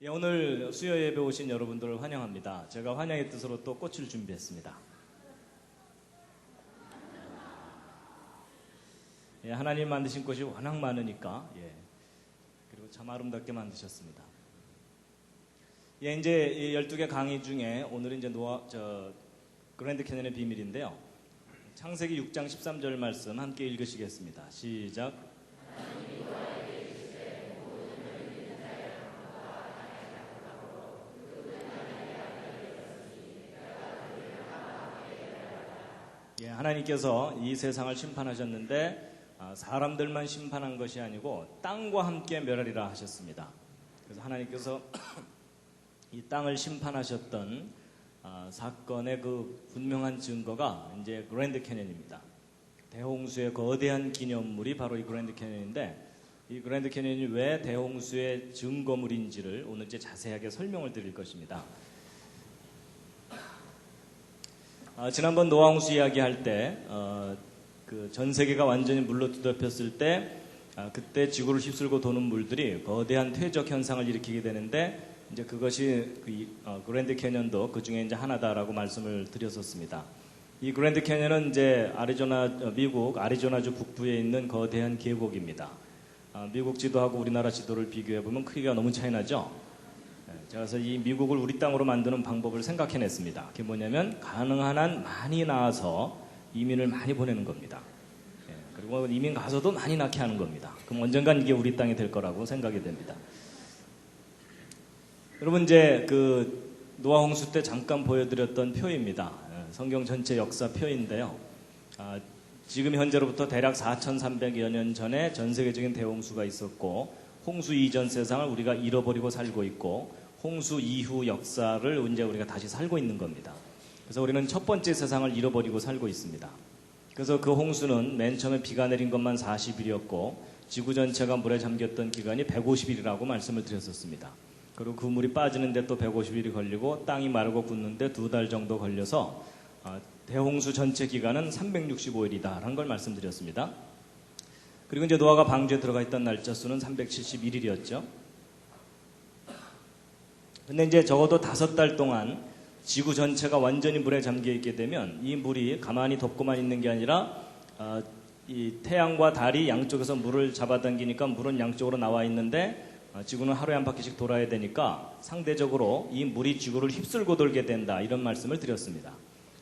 예, 오늘 수요 예배 오신 여러분들을 환영합니다. 제가 환영의 뜻으로 또 꽃을 준비했습니다. 예, 하나님 만드신 꽃이 워낙 많으니까 그리고 참 아름답게 만드셨습니다. 예, 이제 12개 강의 중에 오늘은 이제 그랜드 캐년의 비밀인데요. 창세기 6장 13절 말씀 함께 읽으시겠습니다. 시작. 예, 하나님께서 이 세상을 심판하셨는데 사람들만 심판한 것이 아니고 땅과 함께 멸하리라 하셨습니다. 그래서 하나님께서 이 땅을 심판하셨던 사건의 그 분명한 증거가 이제 그랜드 캐년입니다. 대홍수의 거대한 기념물이 바로 이 그랜드 캐년인데, 이 그랜드 캐년이 왜 대홍수의 증거물인지를 오늘 이제 자세하게 설명을 드릴 것입니다. 지난번 노아홍수 이야기할 때 그 전 세계가 완전히 물로 뒤덮였을 때 그때 지구를 휩쓸고 도는 물들이 거대한 퇴적 현상을 일으키게 되는데, 이제 그것이 그랜드 캐년도 그 중에 이제 하나다라고 말씀을 드렸었습니다. 이 그랜드 캐년은 이제 미국 아리조나주 북부에 있는 거대한 계곡입니다. 미국 지도하고 우리나라 지도를 비교해 보면 크기가 너무 차이 나죠. 제가 그래서 이 미국을 우리 땅으로 만드는 방법을 생각해냈습니다. 그게 뭐냐면 가능한 한 많이 낳아서 이민을 많이 보내는 겁니다. 그리고 이민 가서도 많이 낳게 하는 겁니다. 그럼 언젠간 이게 우리 땅이 될 거라고 생각이 됩니다. 여러분, 이제 그 노아 홍수 때 잠깐 보여드렸던 표입니다. 성경 전체 역사 표인데요. 지금 현재로부터 대략 4,300여 년 전에 전 세계적인 대홍수가 있었고, 홍수 이전 세상을 우리가 잃어버리고 살고 있고, 홍수 이후 역사를 이제 우리가 다시 살고 있는 겁니다. 그래서 우리는 첫 번째 세상을 잃어버리고 살고 있습니다. 그래서 그 홍수는 맨 처음에 비가 내린 것만 40일이었고 지구 전체가 물에 잠겼던 기간이 150일이라고 말씀을 드렸었습니다. 그리고 그 물이 빠지는데 또 150일이 걸리고 땅이 마르고 굳는데 2달 정도 걸려서 대홍수 전체 기간은 365일이다라는 걸 말씀드렸습니다. 그리고 이제 노아가 방주에 들어가 있던 날짜 수는 371일이었죠. 근데 이제 적어도 5달 동안 지구 전체가 완전히 물에 잠겨 있게 되면 이 물이 가만히 덮고만 있는 게 아니라 이 태양과 달이 양쪽에서 물을 잡아당기니까 물은 양쪽으로 나와 있는데 지구는 하루에 한 바퀴씩 돌아야 되니까 상대적으로 이 물이 지구를 휩쓸고 돌게 된다, 이런 말씀을 드렸습니다.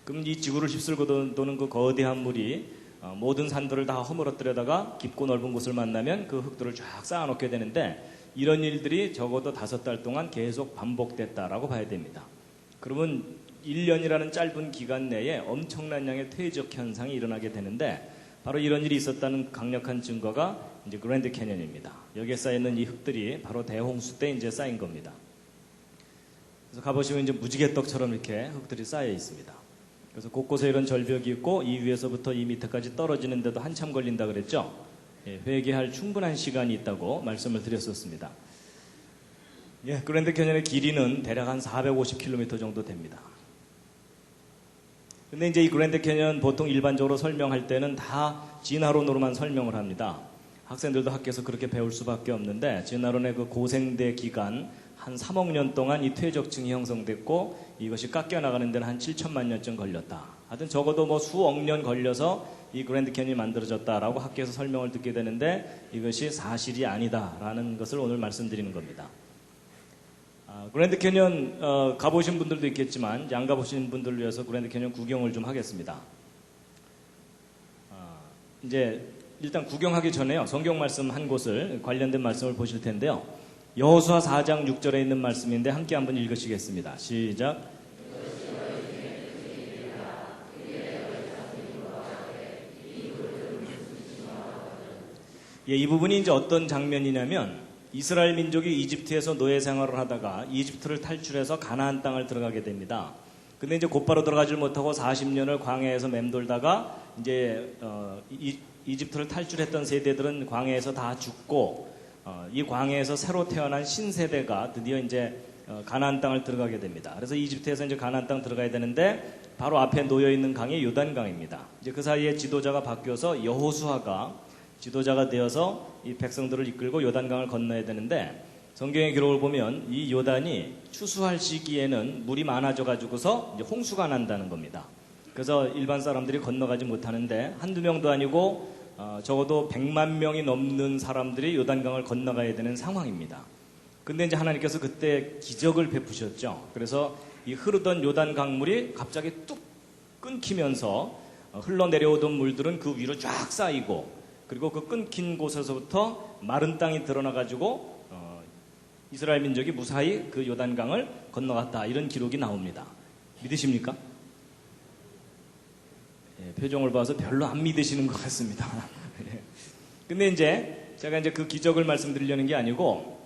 그럼 이 지구를 휩쓸고 도는 그 거대한 물이 모든 산들을 다 허물어뜨려다가 깊고 넓은 곳을 만나면 그 흙들을 쫙 쌓아놓게 되는데, 이런 일들이 적어도 5달 동안 계속 반복됐다라고 봐야 됩니다. 그러면 1년이라는 짧은 기간 내에 엄청난 양의 퇴적 현상이 일어나게 되는데, 바로 이런 일이 있었다는 강력한 증거가 이제 그랜드 캐년입니다. 여기에 쌓여있는 이 흙들이 바로 대홍수 때 이제 쌓인 겁니다. 그래서 가보시면 이제 무지개떡처럼 이렇게 흙들이 쌓여 있습니다. 그래서 곳곳에 이런 절벽이 있고 이 위에서부터 이 밑에까지 떨어지는데도 한참 걸린다 그랬죠. 회개할 충분한 시간이 있다고 말씀을 드렸었습니다. 그랜드 캐년의 길이는 대략 한 450km 정도 됩니다. 근데 이제 이 그랜드 캐년 보통 일반적으로 설명할 때는 다 진화론으로만 설명을 합니다. 학생들도 학교에서 그렇게 배울 수밖에 없는데, 진화론의 그 고생대 기간 한 3억 년 동안 이 퇴적층이 형성됐고 이것이 깎여나가는 데는 한 7천만 년쯤 걸렸다. 하여튼 적어도 뭐 수억 년 걸려서 이 그랜드 캐년이 만들어졌다라고 학교에서 설명을 듣게 되는데, 이것이 사실이 아니다라는 것을 오늘 말씀드리는 겁니다. 그랜드 캐년 가보신 분들도 있겠지만 안 가보신 분들을 위해서 그랜드 캐년 구경을 좀 하겠습니다. 이제 일단 구경하기 전에요, 성경 말씀 한 곳을, 관련된 말씀을 보실 텐데요. 여호수아 4장 6절에 있는 말씀인데 함께 한번 읽으시겠습니다. 시작. 이 부분이 이제 어떤 장면이냐면, 이스라엘 민족이 이집트에서 노예 생활을 하다가 이집트를 탈출해서 가나안 땅을 들어가게 됩니다. 근데 이제 곧바로 들어가질 못하고 40년을 광야에서 맴돌다가 이제 이집트를 탈출했던 세대들은 광야에서 다 죽고 이 광야에서 새로 태어난 신세대가 드디어 이제 가나안 땅을 들어가게 됩니다. 그래서 이집트에서 이제 가나안 땅 들어가야 되는데 바로 앞에 놓여 있는 강이 요단강입니다. 이제 그 사이에 지도자가 바뀌어서 여호수아가 지도자가 되어서 이 백성들을 이끌고 요단강을 건너야 되는데, 성경의 기록을 보면 이 요단이 추수할 시기에는 물이 많아져 가지고서 이제 홍수가 난다는 겁니다. 그래서 일반 사람들이 건너가지 못하는데 한두 명도 아니고 적어도 100만 명이 넘는 사람들이 요단강을 건너가야 되는 상황입니다. 근데 이제 하나님께서 그때 기적을 베푸셨죠. 그래서 이 흐르던 요단 강물이 갑자기 뚝 끊기면서 흘러내려오던 물들은 그 위로 쫙 쌓이고, 그리고 그 끊긴 곳에서부터 마른 땅이 드러나가지고 이스라엘 민족이 무사히 그 요단강을 건너갔다, 이런 기록이 나옵니다. 믿으십니까? 예, 표정을 봐서 별로 안 믿으시는 것 같습니다. 근데 이제 제가 이제 그 기적을 말씀드리려는 게 아니고,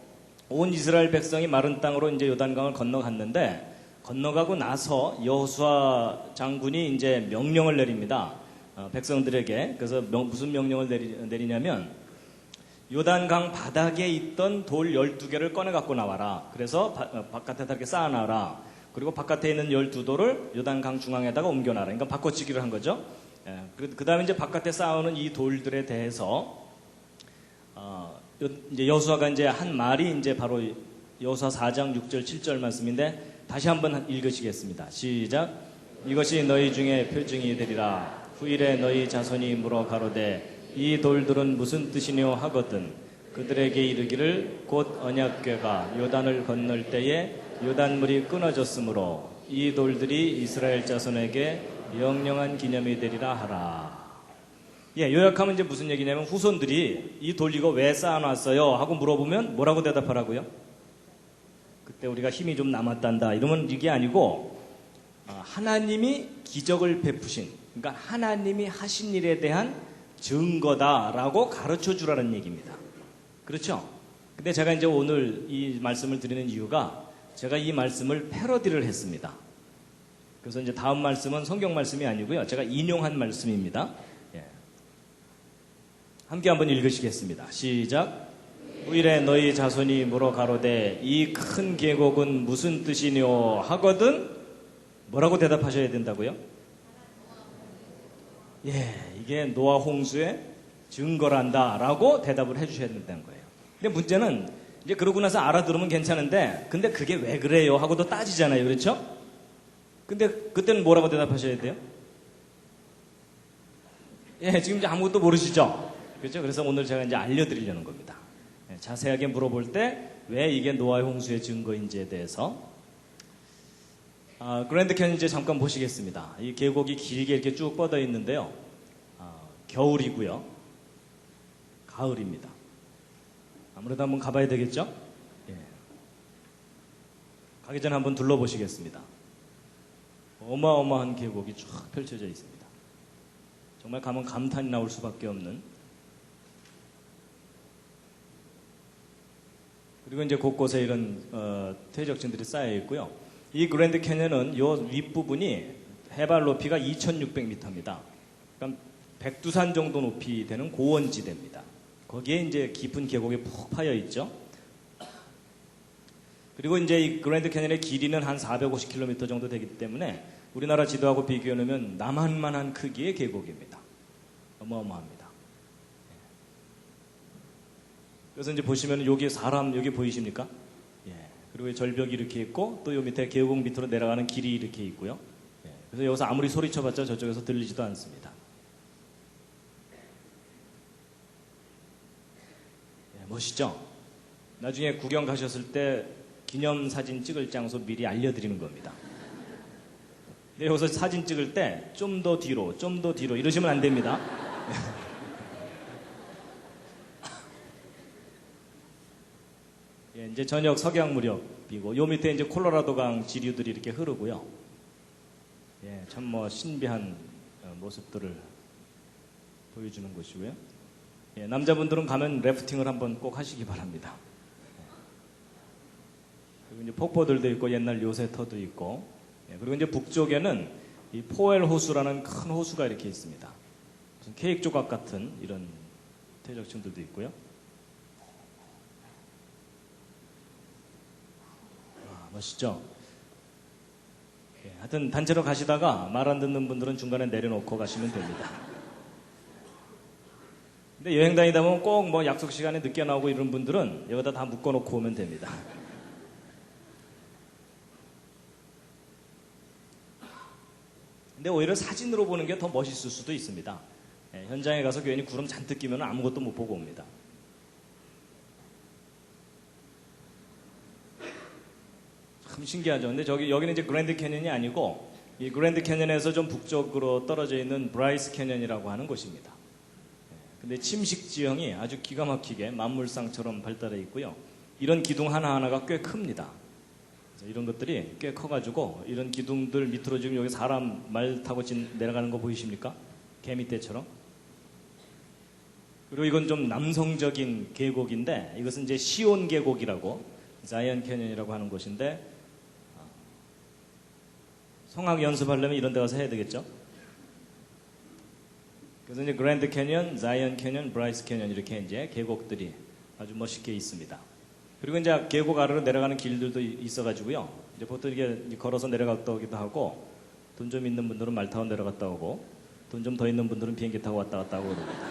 온 이스라엘 백성이 마른 땅으로 이제 요단강을 건너갔는데, 건너가고 나서 여호수아 장군이 이제 명령을 내립니다. 백성들에게. 그래서 무슨 명령을 내리냐면, 요단강 바닥에 있던 돌 12개를 꺼내 갖고 나와라. 그래서 바깥에다 이렇게 쌓아놔라. 그리고 바깥에 있는 12돌을 요단강 중앙에다가 옮겨놔라. 그러니까 바꿔치기를 한 거죠. 그 다음에 이제 바깥에 쌓아오는 이 돌들에 대해서 이제 여호수아가 이제 한 말이 이제 바로 여호수아 4장 6절 7절 말씀인데, 다시 한번 읽으시겠습니다. 시작. 이것이 너희 중에 표징이 되리라. 후일에 너희 자손이 물어 가로되 이 돌들은 무슨 뜻이뇨 하거든 그들에게 이르기를 곧 언약궤가 요단을 건널 때에 요단물이 끊어졌으므로 이 돌들이 이스라엘 자손에게 영영한 기념이 되리라 하라. 예, 요약하면 이제 무슨 얘기냐면, 후손들이 이 돌 이거 왜 쌓아놨어요? 하고 물어보면 뭐라고 대답하라고요? 그때 우리가 힘이 좀 남았단다, 이러면 이게 아니고, 하나님이 기적을 베푸신, 그러니까 하나님이 하신 일에 대한 증거다라고 가르쳐 주라는 얘기입니다. 그렇죠? 근데 제가 이제 오늘 이 말씀을 드리는 이유가, 제가 이 말씀을 패러디를 했습니다. 그래서 이제 다음 말씀은 성경 말씀이 아니고요, 제가 인용한 말씀입니다. 예. 함께 한번 읽으시겠습니다. 시작. 후일에 너희 자손이 물어 가로되 이 큰 계곡은 무슨 뜻이뇨 하거든 뭐라고 대답하셔야 된다고요? 예, 이게 노아 홍수의 증거란다 라고 대답을 해주셔야 된다는 거예요. 근데 문제는 이제 그러고 나서 알아들으면 괜찮은데, 근데 그게 왜 그래요 하고도 따지잖아요. 그렇죠? 근데 그때는 뭐라고 대답하셔야 돼요? 예, 지금 이제 아무것도 모르시죠? 그렇죠? 그래서 오늘 제가 이제 알려드리려는 겁니다. 예, 자세하게 물어볼 때 왜 이게 노아의 홍수의 증거인지에 대해서. 그랜드 캐니언 이제 잠깐 보시겠습니다. 이 계곡이 길게 이렇게 쭉 뻗어 있는데요. 겨울이고요. 가을입니다. 아무래도 한번 가봐야 되겠죠? 예. 가기 전에 한번 둘러보시겠습니다. 어마어마한 계곡이 쫙 펼쳐져 있습니다. 정말 가면 감탄이 나올 수밖에 없는. 그리고 이제 곳곳에 이런 퇴적층들이 쌓여 있고요. 이 그랜드 캐니언은 요 윗부분이 해발 높이가 2,600m입니다. 그러니까 백두산 정도 높이 되는 고원지대입니다. 거기에 이제 깊은 계곡이 푹 파여 있죠. 그리고 이제 이 그랜드 캐니언의 길이는 한 450km 정도 되기 때문에 우리나라 지도하고 비교해 놓으면 남한만한 크기의 계곡입니다. 어마어마합니다. 그래서 이제 보시면 여기 사람 여기 보이십니까? 예. 그리고 절벽이 이렇게 있고 또 요 밑에 계곡 밑으로 내려가는 길이 이렇게 있고요. 예. 그래서 여기서 아무리 소리쳐봤자 저쪽에서 들리지도 않습니다. 예, 멋있죠? 나중에 구경 가셨을 때 기념사진 찍을 장소 미리 알려드리는 겁니다. 근데 여기서 사진 찍을 때 좀 더 뒤로, 좀 더 뒤로 이러시면 안 됩니다. 예, 이제 저녁 석양 무렵이고 요 밑에 이제 콜로라도강 지류들이 이렇게 흐르고요. 예, 참 뭐 신비한 모습들을 보여주는 곳이고요. 예, 남자분들은 가면 래프팅을 한번 꼭 하시기 바랍니다. 그리고 이제 폭포들도 있고 옛날 요새터도 있고, 예, 그리고 이제 북쪽에는 이 포엘 호수라는 큰 호수가 이렇게 있습니다. 무슨 케이크 조각 같은 이런 퇴적층들도 있고요. 멋있죠? 예, 하여튼 단체로 가시다가 말 안 듣는 분들은 중간에 내려놓고 가시면 됩니다. 근데 여행 다니다 보면 꼭 뭐 약속 시간에 늦게 나오고 이런 분들은 여기다 다 묶어놓고 오면 됩니다. 근데 오히려 사진으로 보는 게 더 멋있을 수도 있습니다. 예, 현장에 가서 괜히 구름 잔뜩 끼면 아무것도 못 보고 옵니다. 참 신기하죠. 근데 여기는 이제 그랜드 캐년이 아니고 이 그랜드 캐년에서 좀 북쪽으로 떨어져 있는 브라이스 캐년이라고 하는 곳입니다. 근데 침식 지형이 아주 기가 막히게 만물상처럼 발달해 있고요. 이런 기둥 하나하나가 꽤 큽니다. 이런 것들이 꽤 커가지고 이런 기둥들 밑으로 지금 여기 사람 말 타고 내려가는 거 보이십니까? 개미떼처럼. 그리고 이건 좀 남성적인 계곡인데 이것은 이제 시온 계곡이라고 자이언 캐년이라고 하는 곳인데 성악 연습하려면 이런 데 가서 해야 되겠죠? 그래서 이제 그랜드 캐년, 자이언 캐년, 브라이스 캐년 이렇게 이제 계곡들이 아주 멋있게 있습니다. 그리고 이제 계곡 아래로 내려가는 길들도 있어가지고요. 이제 보통 이렇게 걸어서 내려갔다 오기도 하고 돈 좀 있는 분들은 말 타고 내려갔다 오고 돈 좀 더 있는 분들은 비행기 타고 왔다 갔다 하고 그럽니다.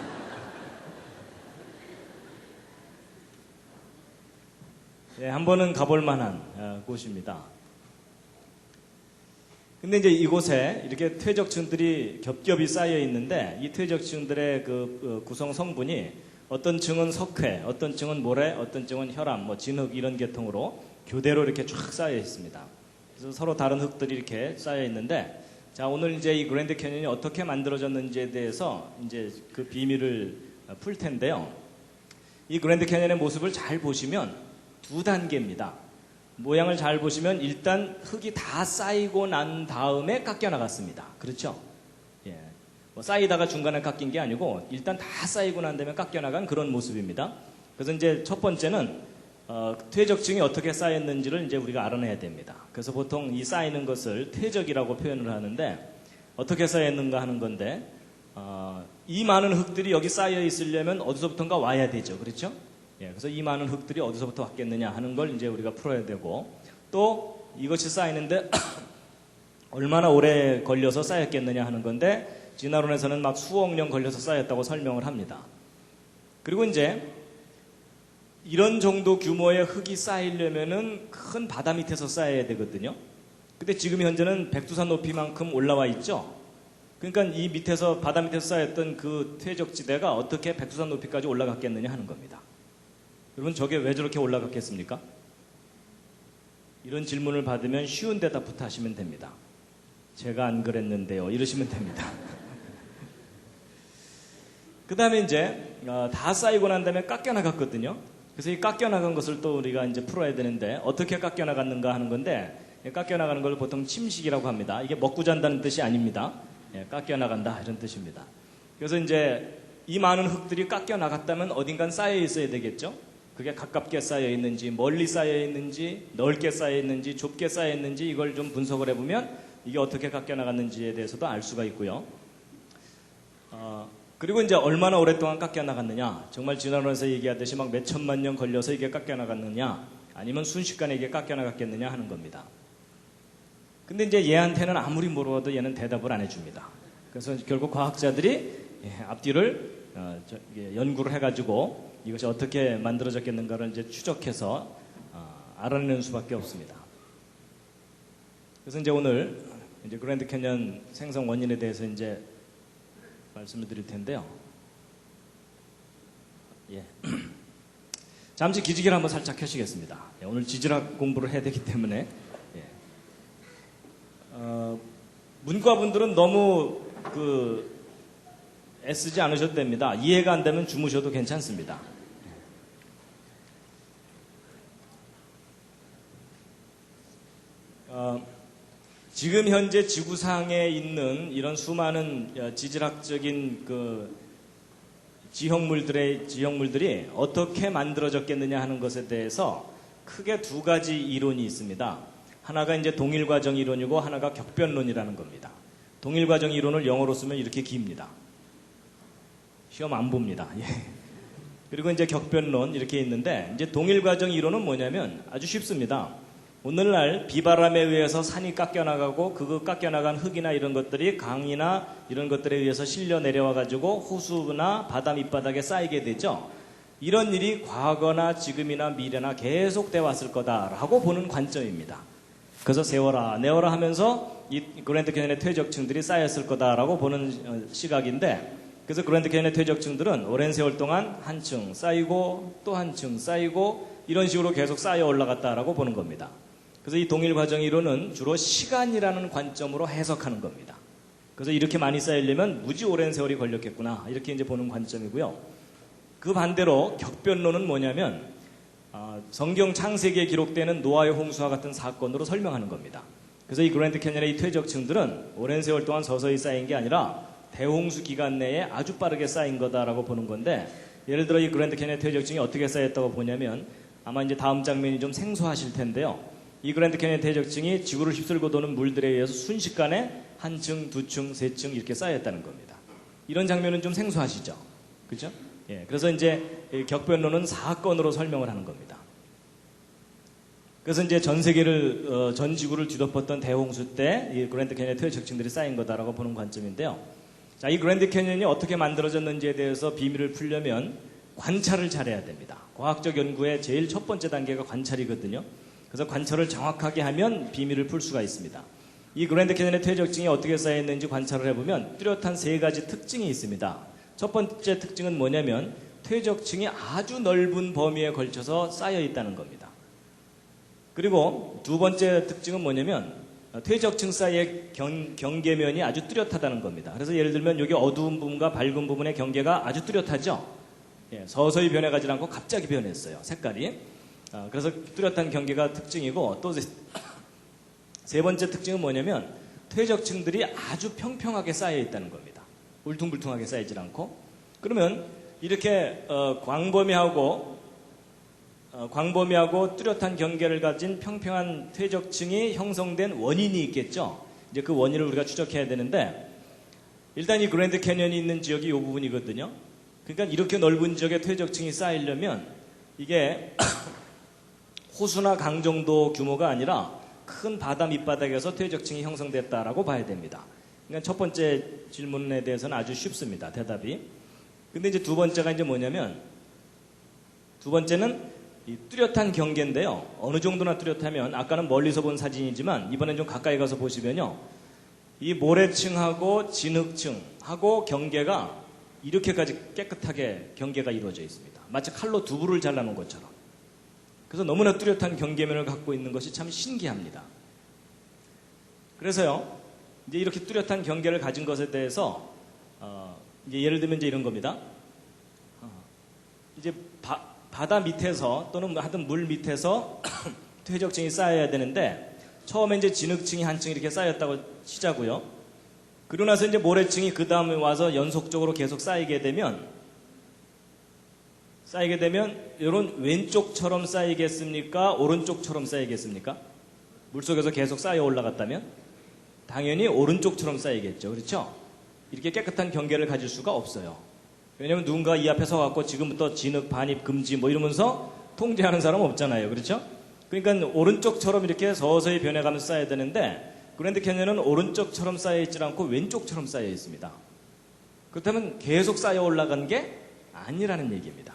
예, 한 번은 가볼 만한 곳입니다. 근데 이제 이곳에 이렇게 퇴적층들이 겹겹이 쌓여 있는데 이 퇴적층들의 그 구성 성분이 어떤 층은 석회, 어떤 층은 모래, 어떤 층은 혈암, 뭐 진흙 이런 계통으로 교대로 이렇게 쫙 쌓여 있습니다. 그래서 서로 다른 흙들이 이렇게 쌓여 있는데 자, 오늘 이제 이 그랜드 캐년이 어떻게 만들어졌는지에 대해서 이제 그 비밀을 풀 텐데요. 이 그랜드 캐년의 모습을 잘 보시면 두 단계입니다. 모양을 잘 보시면 일단 흙이 다 쌓이고 난 다음에 깎여 나갔습니다. 그렇죠? 예. 뭐 쌓이다가 중간에 깎인 게 아니고 일단 다 쌓이고 난 다음에 깎여 나간 그런 모습입니다. 그래서 이제 첫 번째는 퇴적층이 어떻게 쌓였는지를 이제 우리가 알아내야 됩니다. 그래서 보통 이 쌓이는 것을 퇴적이라고 표현을 하는데 어떻게 쌓였는가 하는 건데 이 많은 흙들이 여기 쌓여 있으려면 어디서부턴가 와야 되죠. 그렇죠? 예, 그래서 이 많은 흙들이 어디서부터 왔겠느냐 하는 걸 이제 우리가 풀어야 되고 또 이것이 쌓이는데 얼마나 오래 걸려서 쌓였겠느냐 하는 건데 진화론에서는 막 수억 년 걸려서 쌓였다고 설명을 합니다. 그리고 이제 이런 정도 규모의 흙이 쌓이려면은 큰 바다 밑에서 쌓여야 되거든요. 근데 지금 현재는 백두산 높이만큼 올라와 있죠. 그러니까 이 밑에서 바다 밑에서 쌓였던 그 퇴적지대가 어떻게 백두산 높이까지 올라갔겠느냐 하는 겁니다. 여러분 저게 왜 저렇게 올라갔겠습니까? 이런 질문을 받으면 쉬운 대답부터 하시면 됩니다. 제가 안 그랬는데요. 이러시면 됩니다. 그 다음에 이제 다 쌓이고 난 다음에 깎여 나갔거든요. 그래서 이 깎여 나간 것을 또 우리가 이제 풀어야 되는데 어떻게 깎여 나갔는가 하는 건데 깎여 나가는 걸 보통 침식이라고 합니다. 이게 먹고 잔다는 뜻이 아닙니다. 예, 깎여 나간다 이런 뜻입니다. 그래서 이제 이 많은 흙들이 깎여 나갔다면 어딘간 쌓여 있어야 되겠죠. 그게 가깝게 쌓여 있는지 멀리 쌓여 있는지 넓게 쌓여 있는지 좁게 쌓여 있는지 이걸 좀 분석을 해보면 이게 어떻게 깎여 나갔는지에 대해서도 알 수가 있고요. 그리고 이제 얼마나 오랫동안 깎여 나갔느냐, 정말 진화론에서 얘기하듯이 막 몇 천만 년 걸려서 이게 깎여 나갔느냐 아니면 순식간에 이게 깎여 나갔겠느냐 하는 겁니다. 근데 이제 얘한테는 아무리 물어봐도 얘는 대답을 안 해줍니다. 그래서 결국 과학자들이 앞뒤를 연구를 해가지고 이것이 어떻게 만들어졌겠는가를 이제 추적해서 알아내는 수밖에 없습니다. 그래서 이제 오늘 이제 그랜드 캐년 생성 원인에 대해서 이제 말씀을 드릴 텐데요. 예. 잠시 기지개를 한번 살짝 켜시겠습니다. 오늘 지질학 공부를 해야 되기 때문에 문과분들은 너무 애쓰지 않으셔도 됩니다. 이해가 안 되면 주무셔도 괜찮습니다. 지금 현재 지구상에 있는 이런 수많은 지질학적인 지형물들이 어떻게 만들어졌겠느냐 하는 것에 대해서 크게 두 가지 이론이 있습니다. 하나가 이제 동일과정 이론이고 하나가 격변론이라는 겁니다. 동일과정 이론을 영어로 쓰면 이렇게 깁니다. 시험 안 봅니다. 예. 그리고 이제 격변론 이렇게 있는데 이제 동일과정 이론은 뭐냐면 아주 쉽습니다. 오늘날 비바람에 의해서 산이 깎여나가고 그 깎여나간 흙이나 이런 것들이 강이나 이런 것들에 의해서 실려 내려와 가지고 호수나 바다 밑바닥에 쌓이게 되죠. 이런 일이 과거나 지금이나 미래나 계속돼 왔을 거다라고 보는 관점입니다. 그래서 세워라 내워라 하면서 이 그랜드 캐니언의 퇴적층들이 쌓였을 거다라고 보는 시각인데, 그래서 그랜드 캐니언의 퇴적층들은 오랜 세월 동안 한 층 쌓이고 또 한 층 쌓이고 이런 식으로 계속 쌓여 올라갔다라고 보는 겁니다. 그래서 이 동일 과정 이론은 주로 시간이라는 관점으로 해석하는 겁니다. 그래서 이렇게 많이 쌓이려면 무지 오랜 세월이 걸렸겠구나 이렇게 이제 보는 관점이고요. 그 반대로 격변론은 뭐냐면 성경 창세기에 기록되는 노아의 홍수와 같은 사건으로 설명하는 겁니다. 그래서 이 그랜드 캐니언의 이 퇴적층들은 오랜 세월 동안 서서히 쌓인 게 아니라 대홍수 기간 내에 아주 빠르게 쌓인 거다라고 보는 건데, 예를 들어 이 그랜드 캐니언의 퇴적층이 어떻게 쌓였다고 보냐면, 아마 이제 다음 장면이 좀 생소하실 텐데요. 이 그랜드 캐니언 퇴적층이 지구를 휩쓸고 도는 물들에 의해서 순식간에 한 층, 두 층, 세 층 이렇게 쌓였다는 겁니다. 이런 장면은 좀 생소하시죠? 그죠? 예, 그래서 이제 격변론은 사건으로 설명을 하는 겁니다. 그래서 이제 전 세계를, 전 지구를 뒤덮었던 대홍수 때 이 그랜드 캐니언 퇴적층들이 쌓인 거다라고 보는 관점인데요. 자, 이 그랜드 캐니언이 어떻게 만들어졌는지에 대해서 비밀을 풀려면 관찰을 잘해야 됩니다. 과학적 연구의 제일 첫 번째 단계가 관찰이거든요. 그래서 관찰을 정확하게 하면 비밀을 풀 수가 있습니다. 이 그랜드 캐니언의 퇴적층이 어떻게 쌓였는지 관찰을 해보면 뚜렷한 세 가지 특징이 있습니다. 첫 번째 특징은 뭐냐면 퇴적층이 아주 넓은 범위에 걸쳐서 쌓여 있다는 겁니다. 그리고 두 번째 특징은 뭐냐면 퇴적층 사이의 경계면이 아주 뚜렷하다는 겁니다. 그래서 예를 들면 여기 어두운 부분과 밝은 부분의 경계가 아주 뚜렷하죠. 예, 서서히 변해가지 않고 갑자기 변했어요. 색깔이. 그래서 뚜렷한 경계가 특징이고, 또 세 번째 특징은 뭐냐면 퇴적층들이 아주 평평하게 쌓여 있다는 겁니다. 울퉁불퉁하게 쌓이질 않고. 그러면 이렇게 광범위하고 뚜렷한 경계를 가진 평평한 퇴적층이 형성된 원인이 있겠죠. 이제 그 원인을 우리가 추적해야 되는데, 일단 이 그랜드 캐니언이 있는 지역이 이 부분이거든요. 그러니까 이렇게 넓은 지역에 퇴적층이 쌓이려면 이게 호수나 강 정도 규모가 아니라 큰 바다 밑바닥에서 퇴적층이 형성됐다라고 봐야 됩니다. 그러니까 첫 번째 질문에 대해서는 아주 쉽습니다. 대답이. 근데 이제 두 번째가 이제 뭐냐면, 두 번째는 이 뚜렷한 경계인데요. 어느 정도나 뚜렷하면, 아까는 멀리서 본 사진이지만 이번엔 좀 가까이 가서 보시면요, 이 모래층하고 진흙층하고 경계가 이렇게까지 깨끗하게 경계가 이루어져 있습니다. 마치 칼로 두부를 잘라놓은 것처럼. 그래서 너무나 뚜렷한 경계면을 갖고 있는 것이 참 신기합니다. 그래서요, 이제 이렇게 뚜렷한 경계를 가진 것에 대해서 이제 예를 들면 이제 이런 겁니다. 이제 바다 밑에서 또는 하여튼 물 밑에서 퇴적층이 쌓여야 되는데, 처음에 이제 진흙층이 한 층 이렇게 쌓였다고 치자고요. 그러고 나서 이제 모래층이 그 다음에 와서 연속적으로 계속 쌓이게 되면 이런 왼쪽처럼 쌓이겠습니까? 오른쪽처럼 쌓이겠습니까? 물속에서 계속 쌓여 올라갔다면 당연히 오른쪽처럼 쌓이겠죠. 그렇죠? 이렇게 깨끗한 경계를 가질 수가 없어요. 왜냐하면 누군가 이 앞에 서갖고 지금부터 진흙, 반입, 금지 뭐 이러면서 통제하는 사람 없잖아요. 그렇죠? 그러니까 오른쪽처럼 이렇게 서서히 변해가면서 쌓여야 되는데, 그랜드 캐니언은 오른쪽처럼 쌓여있지 않고 왼쪽처럼 쌓여 있습니다. 그렇다면 계속 쌓여 올라간 게 아니라는 얘기입니다.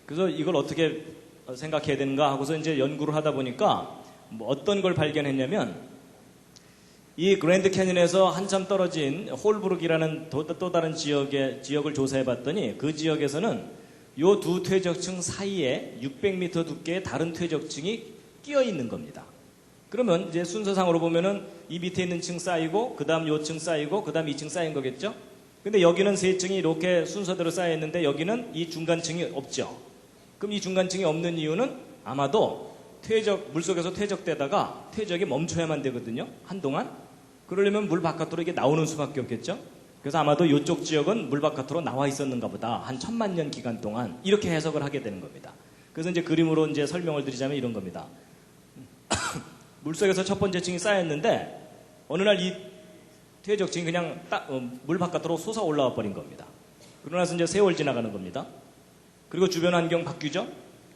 그래서 이걸 어떻게 생각해야 되는가 하고서 이제 연구를 하다 보니까 뭐 어떤 걸 발견했냐면, 이 그랜드 캐니언에서 한참 떨어진 홀브룩이라는 또 다른 지역을 조사해 봤더니, 그 지역에서는 요 두 퇴적층 사이에 600m 두께의 다른 퇴적층이 끼어 있는 겁니다. 그러면 이제 순서상으로 보면은 이 밑에 있는 층 쌓이고, 그 다음 요 층 쌓이고, 그 다음 이 층 쌓인 거겠죠? 근데 여기는 세 층이 이렇게 순서대로 쌓여 있는데 여기는 이 중간층이 없죠. 그럼 이 중간층이 없는 이유는 아마도 물속에서 퇴적되다가 퇴적이 멈춰야만 되거든요. 한동안. 그러려면 물 바깥으로 이게 나오는 수밖에 없겠죠. 그래서 아마도 이쪽 지역은 물 바깥으로 나와 있었는가 보다. 한 1000만 년 기간 동안. 이렇게 해석을 하게 되는 겁니다. 그래서 이제 그림으로 이제 설명을 드리자면 이런 겁니다. 물속에서 첫 번째 층이 쌓였는데 어느 날 이 퇴적층이 그냥 물 바깥으로 솟아 올라와 버린 겁니다. 그러고 나서 이제 세월 지나가는 겁니다. 그리고 주변 환경 바뀌죠.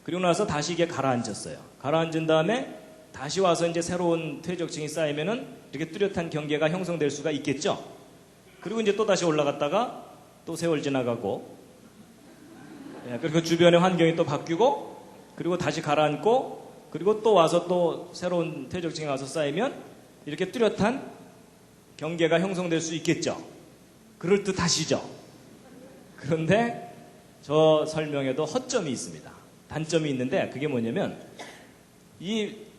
그리고 나서 다시 이게 가라앉았어요. 가라앉은 다음에 다시 와서 이제 새로운 퇴적층이 쌓이면은 이렇게 뚜렷한 경계가 형성될 수가 있겠죠. 그리고 이제 또 다시 올라갔다가 또 세월 지나가고, 예, 그리고 주변의 환경이 또 바뀌고, 그리고 다시 가라앉고, 그리고 또 와서 또 새로운 퇴적층이 와서 쌓이면 이렇게 뚜렷한 경계가 형성될 수 있겠죠. 그럴듯하시죠. 그런데 저 설명에도 허점이 있습니다. 단점이 있는데 그게 뭐냐면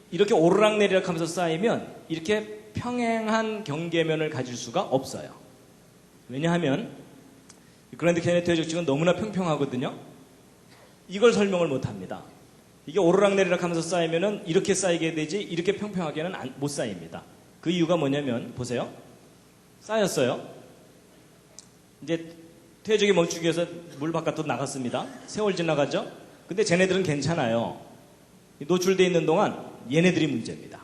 이렇게 오르락내리락 하면서 쌓이면 이렇게 평행한 경계면을 가질 수가 없어요. 왜냐하면 그랜드 캐니언의 퇴적층은 너무나 평평하거든요. 이걸 설명을 못합니다. 이게 오르락내리락 하면서 쌓이면은 이렇게 쌓이게 되지 이렇게 평평하게는 못 쌓입니다. 그 이유가 뭐냐면 보세요. 쌓였어요. 이제 퇴적이 멈추기 위해서 물 바깥으로 나갔습니다. 세월 지나가죠. 근데 쟤네들은 괜찮아요. 노출되어 있는 동안 얘네들이 문제입니다.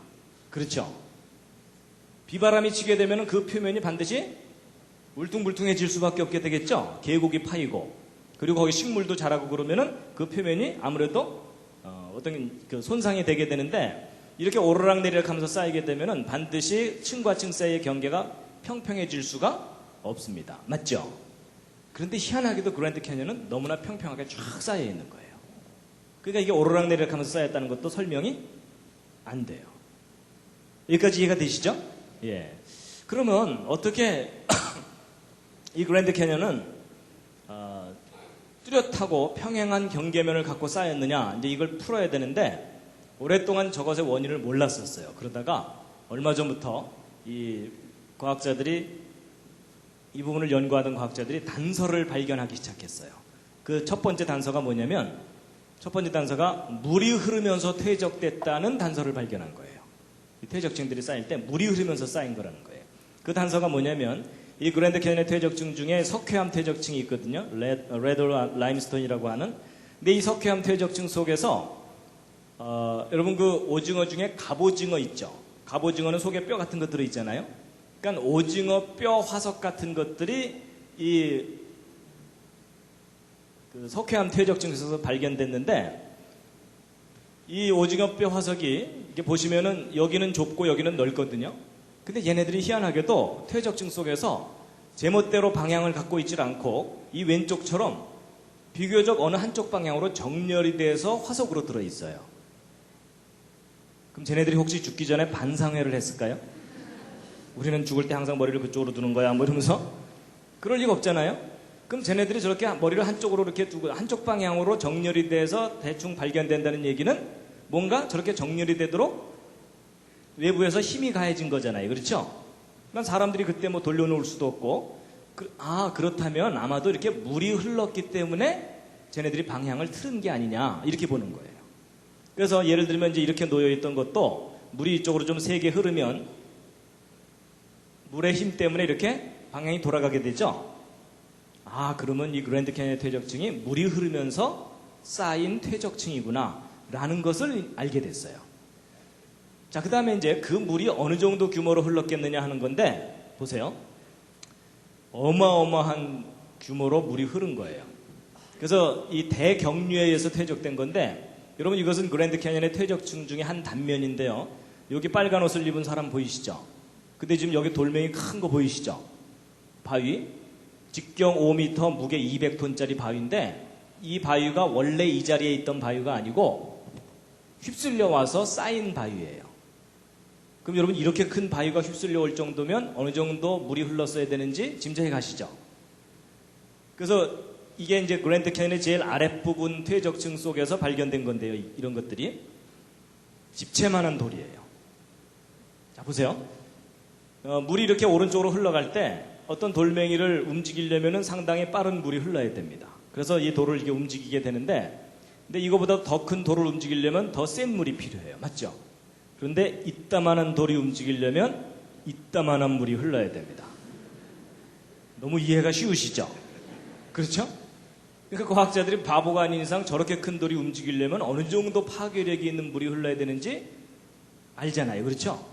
그렇죠? 비바람이 치게 되면 그 표면이 반드시 울퉁불퉁해질 수밖에 없게 되겠죠? 계곡이 파이고, 그리고 거기 식물도 자라고 그러면은 그 표면이 아무래도 어떤 그 손상이 되게 되는데, 이렇게 오르락내리락 하면서 쌓이게 되면은 반드시 층과 층 사이의 경계가 평평해질 수가 없습니다. 맞죠? 그런데 희한하게도 그랜드 캐니언은 너무나 평평하게 쫙 쌓여 있는 거예요. 그러니까 이게 오르락내리락 하면서 쌓였다는 것도 설명이 안 돼요. 여기까지 이해가 되시죠? 예. 그러면 어떻게 이 그랜드 캐니언은 뚜렷하고 평행한 경계면을 갖고 쌓였느냐, 이제 이걸 풀어야 되는데 오랫동안 저것의 원인을 몰랐었어요. 그러다가 얼마 전부터 이 과학자들이, 이 부분을 연구하던 과학자들이 단서를 발견하기 시작했어요. 그 첫 번째 단서가 뭐냐면, 첫 번째 단서가 물이 흐르면서 퇴적됐다는 단서를 발견한 거예요. 이 퇴적층들이 쌓일 때 물이 흐르면서 쌓인 거라는 거예요. 그 단서가 뭐냐면, 이 그랜드 캐니언의 퇴적층 중에 석회암 퇴적층이 있거든요. 레드 라임스톤이라고 하는. 근데 이 석회암 퇴적층 속에서 여러분 그 오징어 중에 갑오징어 있죠. 갑오징어는 속에 뼈 같은 거 들어있잖아요. 그러니까 오징어 뼈 화석 같은 것들이 이 그 석회암 퇴적층에서 발견됐는데, 이 오징어 뼈 화석이 이렇게 보시면은 여기는 좁고 여기는 넓거든요. 근데 얘네들이 희한하게도 퇴적층 속에서 제멋대로 방향을 갖고 있질 않고 이 왼쪽처럼 비교적 어느 한쪽 방향으로 정렬이 돼서 화석으로 들어있어요. 그럼 쟤네들이 혹시 죽기 전에 반상회를 했을까요? 우리는 죽을 때 항상 머리를 그쪽으로 두는 거야 뭐 이러면서? 그럴 리가 없잖아요. 그럼 쟤네들이 저렇게 머리를 한쪽으로 이렇게 두고 한쪽 방향으로 정렬이 돼서 대충 발견된다는 얘기는 뭔가 저렇게 정렬이 되도록 외부에서 힘이 가해진 거잖아요. 그렇죠? 그러니까 사람들이 그때 뭐 돌려놓을 수도 없고, 그렇다면 아마도 이렇게 물이 흘렀기 때문에 쟤네들이 방향을 틀은 게 아니냐, 이렇게 보는 거예요. 그래서 예를 들면 이제 이렇게 놓여있던 것도 물이 이쪽으로 좀 세게 흐르면 물의 힘 때문에 이렇게 방향이 돌아가게 되죠. 그러면 이 그랜드 캐니언의 퇴적층이 물이 흐르면서 쌓인 퇴적층이구나 라는 것을 알게 됐어요. 자, 그 다음에 이제 그 물이 어느 정도 규모로 흘렀겠느냐 하는 건데, 보세요. 어마어마한 규모로 물이 흐른 거예요. 그래서 이 대경류에 의해서 퇴적된 건데, 여러분 이것은 그랜드 캐니언의 퇴적층 중에 한 단면인데요. 여기 빨간 옷을 입은 사람 보이시죠? 근데 지금 여기 돌멩이 큰 거 보이시죠? 바위. 직경 5m, 무게 200톤짜리 바위인데, 이 바위가 원래 이 자리에 있던 바위가 아니고 휩쓸려 와서 쌓인 바위예요. 그럼 여러분 이렇게 큰 바위가 휩쓸려 올 정도면 어느 정도 물이 흘렀어야 되는지 짐작해 가시죠? 그래서 이게 이제 그랜드 캐니언의 제일 아랫부분 퇴적층 속에서 발견된 건데요. 이런 것들이 집채만한 돌이에요. 자, 보세요. 물이 이렇게 오른쪽으로 흘러갈 때 어떤 돌멩이를 움직이려면 상당히 빠른 물이 흘러야 됩니다. 그래서 이 돌을 이렇게 움직이게 되는데, 근데 이거보다 더 큰 돌을 움직이려면 더 센 물이 필요해요. 맞죠? 그런데 이따만한 돌이 움직이려면 이따만한 물이 흘러야 됩니다. 너무 이해가 쉬우시죠? 그렇죠? 그러니까 과학자들이 바보가 아닌 이상 저렇게 큰 돌이 움직이려면 어느 정도 파괴력이 있는 물이 흘러야 되는지 알잖아요. 그렇죠?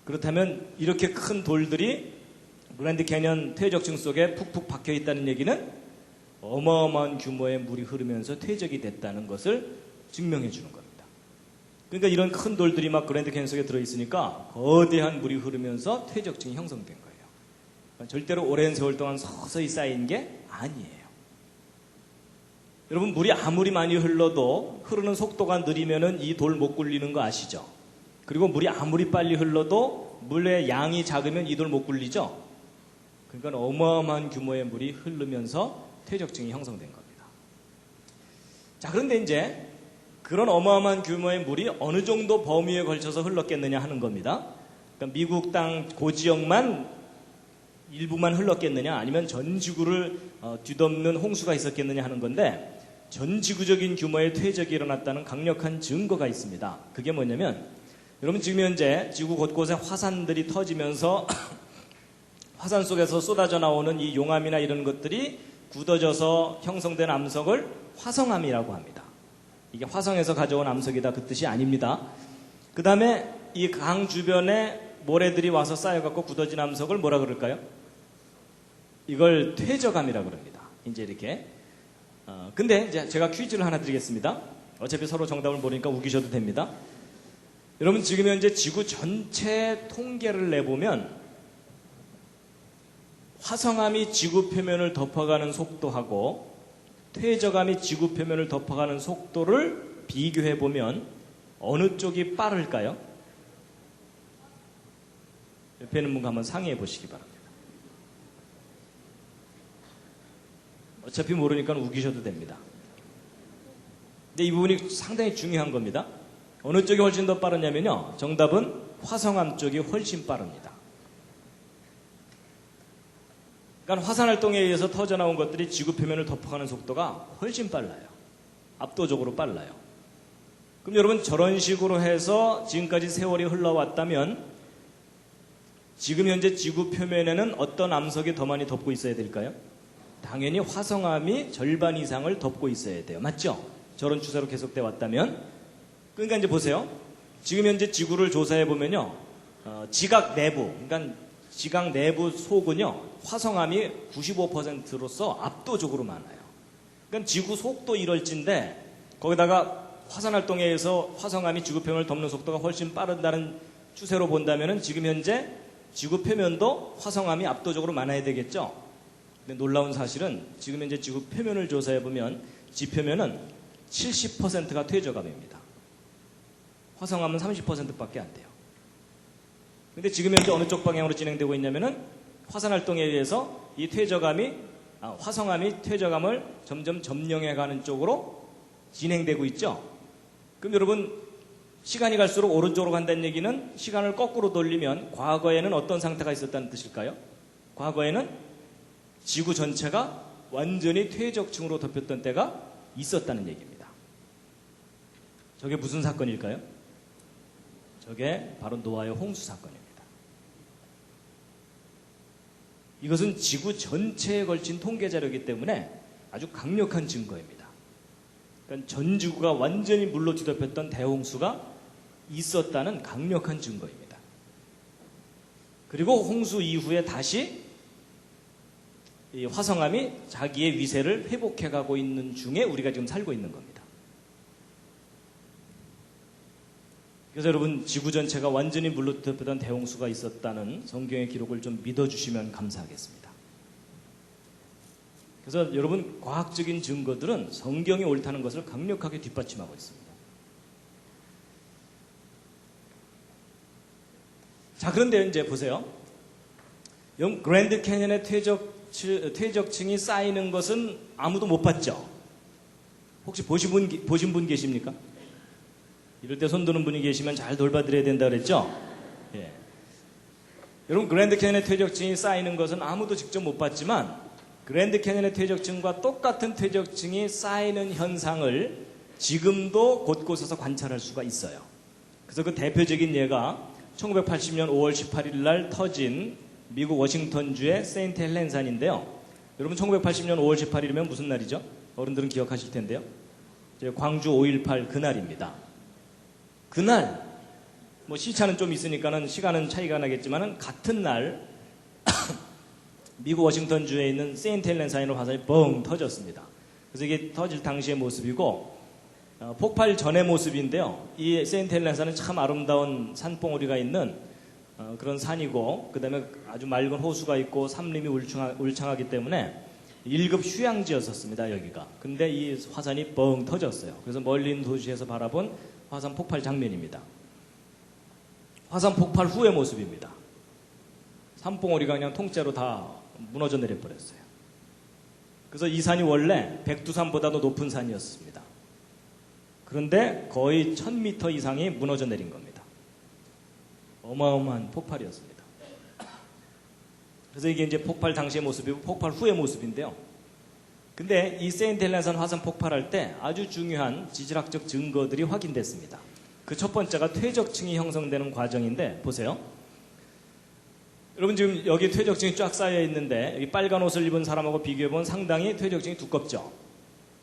그렇다면 이렇게 큰 돌들이 그랜드 캐니언 퇴적층 속에 푹푹 박혀 있다는 얘기는 어마어마한 규모의 물이 흐르면서 퇴적이 됐다는 것을 증명해 주는 겁니다. 그러니까 이런 큰 돌들이 막 그랜드 캐니언 속에 들어있으니까 거대한 물이 흐르면서 퇴적층이 형성된 거예요. 그러니까 절대로 오랜 세월 동안 서서히 쌓인 게 아니에요. 여러분, 물이 아무리 많이 흘러도 흐르는 속도가 느리면은 이 돌 못 굴리는 거 아시죠? 그리고 물이 아무리 빨리 흘러도 물의 양이 작으면 이 돌 못 굴리죠? 그러니까 어마어마한 규모의 물이 흐르면서 퇴적층이 형성된 겁니다. 자, 그런데 이제 그런 어마어마한 규모의 물이 어느 정도 범위에 걸쳐서 흘렀겠느냐 하는 겁니다. 그러니까 미국 땅 고지역만 일부만 흘렀겠느냐, 아니면 전 지구를 뒤덮는 홍수가 있었겠느냐 하는 건데, 전 지구적인 규모의 퇴적이 일어났다는 강력한 증거가 있습니다. 그게 뭐냐면, 여러분 지금 현재 지구 곳곳에 화산들이 터지면서 화산 속에서 쏟아져 나오는 이 용암이나 이런 것들이 굳어져서 형성된 암석을 화성암이라고 합니다. 이게 화성에서 가져온 암석이다 그 뜻이 아닙니다. 그 다음에 이 강 주변에 모래들이 와서 쌓여갖고 굳어진 암석을 뭐라 그럴까요? 이걸 퇴적암이라고 그럽니다. 이제 이렇게. 근데 이제 제가 퀴즈를 하나 드리겠습니다. 어차피 서로 정답을 모르니까 우기셔도 됩니다. 여러분 지금 현재 지구 전체 통계를 내보면 화성암이 지구 표면을 덮어가는 속도하고 퇴적암이 지구 표면을 덮어가는 속도를 비교해보면 어느 쪽이 빠를까요? 옆에 있는 분과 한번 상의해 보시기 바랍니다. 어차피 모르니까 우기셔도 됩니다. 근데 이 부분이 상당히 중요한 겁니다. 어느 쪽이 훨씬 더 빠르냐면요. 정답은 화성암 쪽이 훨씬 빠릅니다. 그러니까 화산활동에 의해서 터져나온 것들이 지구 표면을 덮어가는 속도가 훨씬 빨라요. 압도적으로 빨라요. 그럼 여러분 저런 식으로 해서 지금까지 세월이 흘러왔다면 지금 현재 지구 표면에는 어떤 암석이 더 많이 덮고 있어야 될까요? 당연히 화성암이 절반 이상을 덮고 있어야 돼요. 맞죠? 저런 추세로 계속돼 왔다면. 그러니까 이제 보세요. 지금 현재 지구를 조사해 보면요. 지각 내부, 그러니까 지각 내부 속은요. 화성암이 95%로서 압도적으로 많아요. 그러니까 지구 속도 이럴진데 거기다가 화산활동에 의해서 화성암이 지구 표면을 덮는 속도가 훨씬 빠른다는 추세로 본다면은 지금 현재 지구 표면도 화성암이 압도적으로 많아야 되겠죠. 근데 놀라운 사실은 지금 현재 지구 표면을 조사해 보면 지표면은 70%가 퇴적암입니다. 화성암은 30%밖에 안 돼요. 근데 지금 현재 어느 쪽 방향으로 진행되고 있냐면은 화산활동에 의해서 이 화성암이 퇴적암을 점점 점령해가는 쪽으로 진행되고 있죠. 그럼 여러분 시간이 갈수록 오른쪽으로 간다는 얘기는 시간을 거꾸로 돌리면 과거에는 어떤 상태가 있었다는 뜻일까요? 과거에는 지구 전체가 완전히 퇴적층으로 덮였던 때가 있었다는 얘기입니다. 저게 무슨 사건일까요? 저게 바로 노아의 홍수 사건입니다. 이것은 지구 전체에 걸친 통계 자료이기 때문에 아주 강력한 증거입니다. 그러니까 전 지구가 완전히 물로 뒤덮였던 대홍수가 있었다는 강력한 증거입니다. 그리고 홍수 이후에 다시 이 화성암이 자기의 위세를 회복해가고 있는 중에 우리가 지금 살고 있는 겁니다. 그래서 여러분 지구 전체가 완전히 물로 뒤덮였던 대홍수가 있었다는 성경의 기록을 좀 믿어주시면 감사하겠습니다. 그래서 여러분 과학적인 증거들은 성경이 옳다는 것을 강력하게 뒷받침하고 있습니다. 자, 그런데 이제 보세요. 그랜드 캐니언의 퇴적층이 쌓이는 것은 아무도 못 봤죠? 혹시 보신 분 계십니까? 이럴 때 손 드는 분이 계시면 잘 돌봐드려야 된다 그랬죠? 예. 여러분 그랜드 캐니언의 퇴적층이 쌓이는 것은 아무도 직접 못 봤지만 그랜드 캐니언의 퇴적층과 똑같은 퇴적층이 쌓이는 현상을 지금도 곳곳에서 관찰할 수가 있어요. 그래서 그 대표적인 예가 1980년 5월 18일 날 터진 미국 워싱턴주의 세인트 헬렌 산인데요. 여러분 1980년 5월 18일이면 무슨 날이죠? 어른들은 기억하실 텐데요. 광주 5.18 그날입니다. 그날 뭐 시차는 좀 있으니까는 시간은 차이가 나겠지만은 같은 날 미국 워싱턴주에 있는 세인트 헬렌 산으로 화산이 뻥 터졌습니다. 그래서 이게 터질 당시의 모습이고 폭발 전의 모습인데요. 이 세인트 헬렌사는 참 아름다운 산봉우리가 있는 그런 산이고, 그 다음에 아주 맑은 호수가 있고 산림이 울창하기 때문에 1급 휴양지였었습니다, 여기가. 근데 이 화산이 뻥 터졌어요. 그래서 멀리 있는 도시에서 바라본 화산 폭발 장면입니다. 화산 폭발 후의 모습입니다. 산봉우리가 그냥 통째로 다 무너져 내려버렸어요. 그래서 이 산이 원래 백두산보다도 높은 산이었습니다. 그런데 거의 1000m 이상이 무너져 내린 겁니다. 어마어마한 폭발이었습니다. 그래서 이게 이제 폭발 당시의 모습이고 폭발 후의 모습인데요. 근데 이 세인트 헬렌산 화산 폭발할 때 아주 중요한 지질학적 증거들이 확인됐습니다. 그 첫 번째가 퇴적층이 형성되는 과정인데, 보세요. 여러분 지금 여기 퇴적층이 쫙 쌓여 있는데, 여기 빨간 옷을 입은 사람하고 비교해보면 상당히 퇴적층이 두껍죠.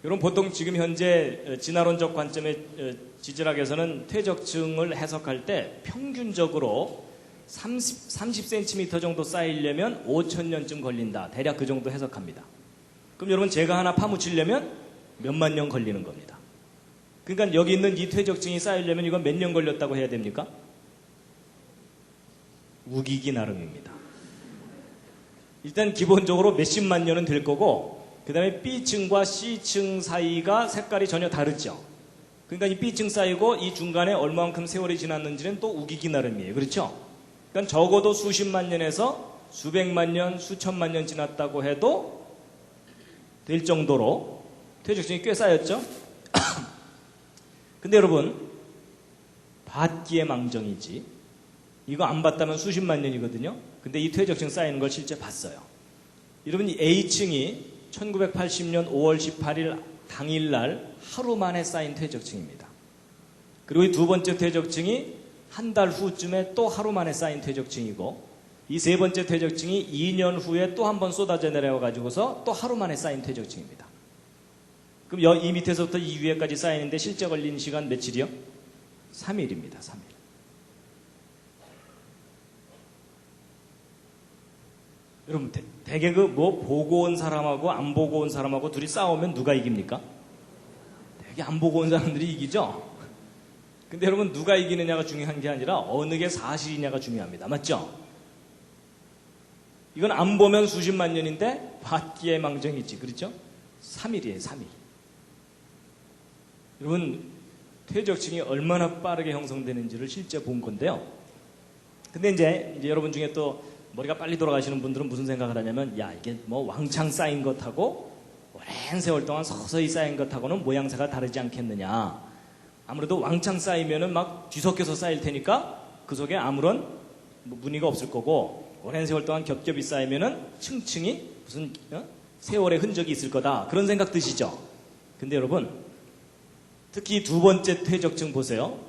여러분 보통 지금 현재 진화론적 관점의 지질학에서는 퇴적층을 해석할 때 평균적으로 30cm 정도 쌓이려면 5000년쯤 걸린다. 대략 그 정도 해석합니다. 그럼 여러분 제가 하나 파묻히려면 몇만 년 걸리는 겁니다. 그러니까 여기 있는 이 퇴적층이 쌓이려면 이건 몇 년 걸렸다고 해야 됩니까? 우기기 나름입니다. 일단 기본적으로 몇십만 년은 될 거고, 그 다음에 B층과 C층 사이가 색깔이 전혀 다르죠. 그러니까 이 B층 사이고 이 중간에 얼마만큼 세월이 지났는지는 또 우기기 나름이에요. 그렇죠? 그러니까 적어도 수십만 년에서 수백만 년, 수천만 년 지났다고 해도 될 정도로 퇴적층이 꽤 쌓였죠? 근데 여러분, 받기의 망정이지. 이거 안 봤다면 수십만 년이거든요. 근데 이 퇴적층 쌓이는 걸 실제 봤어요. 여러분, 이 A층이 1980년 5월 18일 당일날 하루 만에 쌓인 퇴적층입니다. 그리고 이 두 번째 퇴적층이 한 달 후쯤에 또 하루 만에 쌓인 퇴적층이고, 이 세 번째 퇴적층이 2년 후에 또 한 번 쏟아져 내려와가지고서 또 하루 만에 쌓인 퇴적층입니다. 그럼 이 밑에서부터 이 위에까지 쌓이는데 실제 걸린 시간 며칠이요? 3일입니다. 3일. 여러분, 대개 보고 온 사람하고 안 보고 온 사람하고 둘이 싸우면 누가 이깁니까? 대개 안 보고 온 사람들이 이기죠? 근데 여러분, 누가 이기느냐가 중요한 게 아니라 어느 게 사실이냐가 중요합니다. 맞죠? 이건 안 보면 수십만 년인데 받기의 망정이지. 그렇죠? 3일이에요, 3일. 여러분, 퇴적층이 얼마나 빠르게 형성되는지를 실제 본 건데요. 근데 이제 여러분 중에 또 머리가 빨리 돌아가시는 분들은 무슨 생각을 하냐면, 야, 이게 뭐 왕창 쌓인 것하고 오랜 세월 동안 서서히 쌓인 것하고는 모양새가 다르지 않겠느냐. 아무래도 왕창 쌓이면은 막 뒤섞여서 쌓일 테니까 그 속에 아무런 무늬가 없을 거고, 오랜 세월 동안 겹겹이 쌓이면은 층층이 무슨 세월의 흔적이 있을 거다. 그런 생각 드시죠? 근데 여러분, 특히 두 번째 퇴적층 보세요.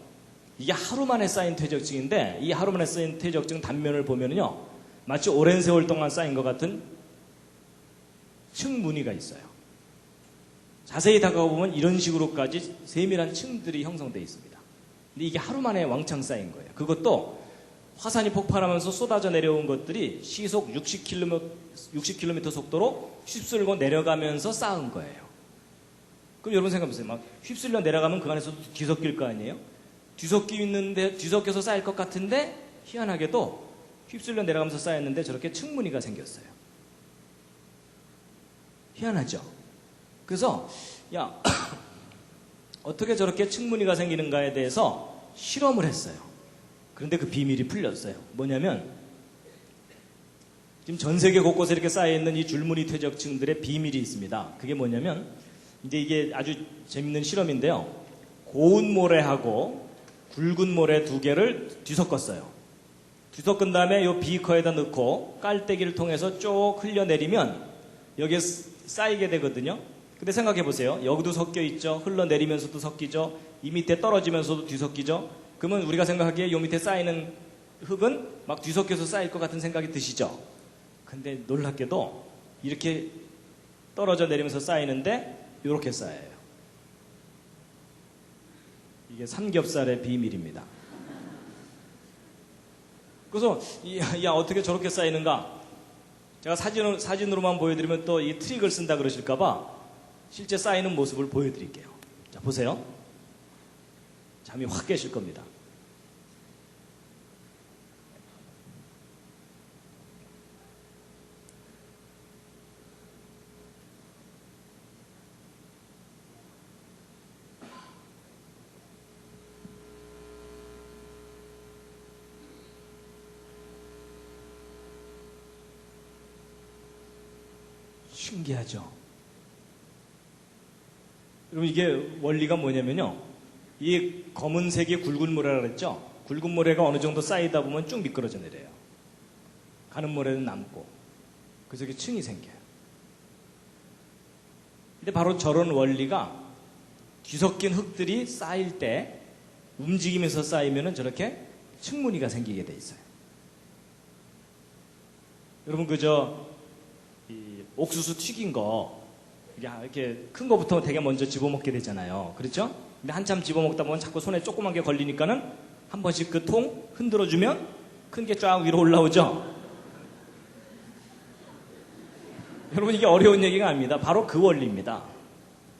이게 하루 만에 쌓인 퇴적층인데, 이 하루 만에 쌓인 퇴적층 단면을 보면요, 마치 오랜 세월 동안 쌓인 것 같은 층 무늬가 있어요. 자세히 다가가보면 이런 식으로까지 세밀한 층들이 형성되어 있습니다. 근데 이게 하루 만에 왕창 쌓인 거예요. 그것도 화산이 폭발하면서 쏟아져 내려온 것들이 시속 60km 속도로 휩쓸고 내려가면서 쌓은 거예요. 그럼 여러분 생각해보세요. 막 휩쓸려 내려가면 그 안에서도 뒤섞일 거 아니에요? 뒤섞여서 쌓일 것 같은데 희한하게도 휩쓸려 내려가면서 쌓였는데 저렇게 층무늬가 생겼어요. 희한하죠? 그래서 야, 어떻게 저렇게 층무늬가 생기는가에 대해서 실험을 했어요. 그런데 그 비밀이 풀렸어요. 뭐냐면, 지금 전 세계 곳곳에 이렇게 쌓여있는 이 줄무늬 퇴적층들의 비밀이 있습니다. 그게 뭐냐면, 이제 이게 아주 재밌는 실험인데요. 고운 모래하고 굵은 모래 두 개를 뒤섞었어요. 뒤섞은 다음에 이 비커에다 넣고 깔때기를 통해서 쭉 흘려내리면 여기에 쌓이게 되거든요. 근데 생각해 보세요. 여기도 섞여 있죠. 흘러내리면서도 섞이죠. 이 밑에 떨어지면서도 뒤섞이죠. 그러면 우리가 생각하기에 이 밑에 쌓이는 흙은 막 뒤섞여서 쌓일 것 같은 생각이 드시죠. 근데 놀랍게도 이렇게 떨어져 내리면서 쌓이는데 이렇게 쌓여요. 이게 삼겹살의 비밀입니다. 그래서 야 어떻게 저렇게 쌓이는가? 제가 사진으로만 보여드리면 또 이 트릭을 쓴다 그러실까봐 실제 쌓이는 모습을 보여드릴게요. 자, 보세요. 잠이 확 깨실 겁니다. 신기하죠? 여러분 이게 원리가 뭐냐면요. 이 검은색이 굵은 모래라 그랬죠? 굵은 모래가 어느 정도 쌓이다 보면 쭉 미끄러져 내려요. 가는 모래는 남고. 그래서 이게 층이 생겨요. 근데 바로 저런 원리가 뒤섞인 흙들이 쌓일 때 움직이면서 쌓이면은 저렇게 층무늬가 생기게 돼 있어요. 여러분 그저 옥수수 튀긴 거 이렇게 큰 거부터 되게 먼저 집어먹게 되잖아요. 그렇죠? 근데 한참 집어먹다 보면 자꾸 손에 조그만 게 걸리니까는 한 번씩 그 통 흔들어주면 큰 게 쫙 위로 올라오죠? 여러분 이게 어려운 얘기가 아닙니다. 바로 그 원리입니다.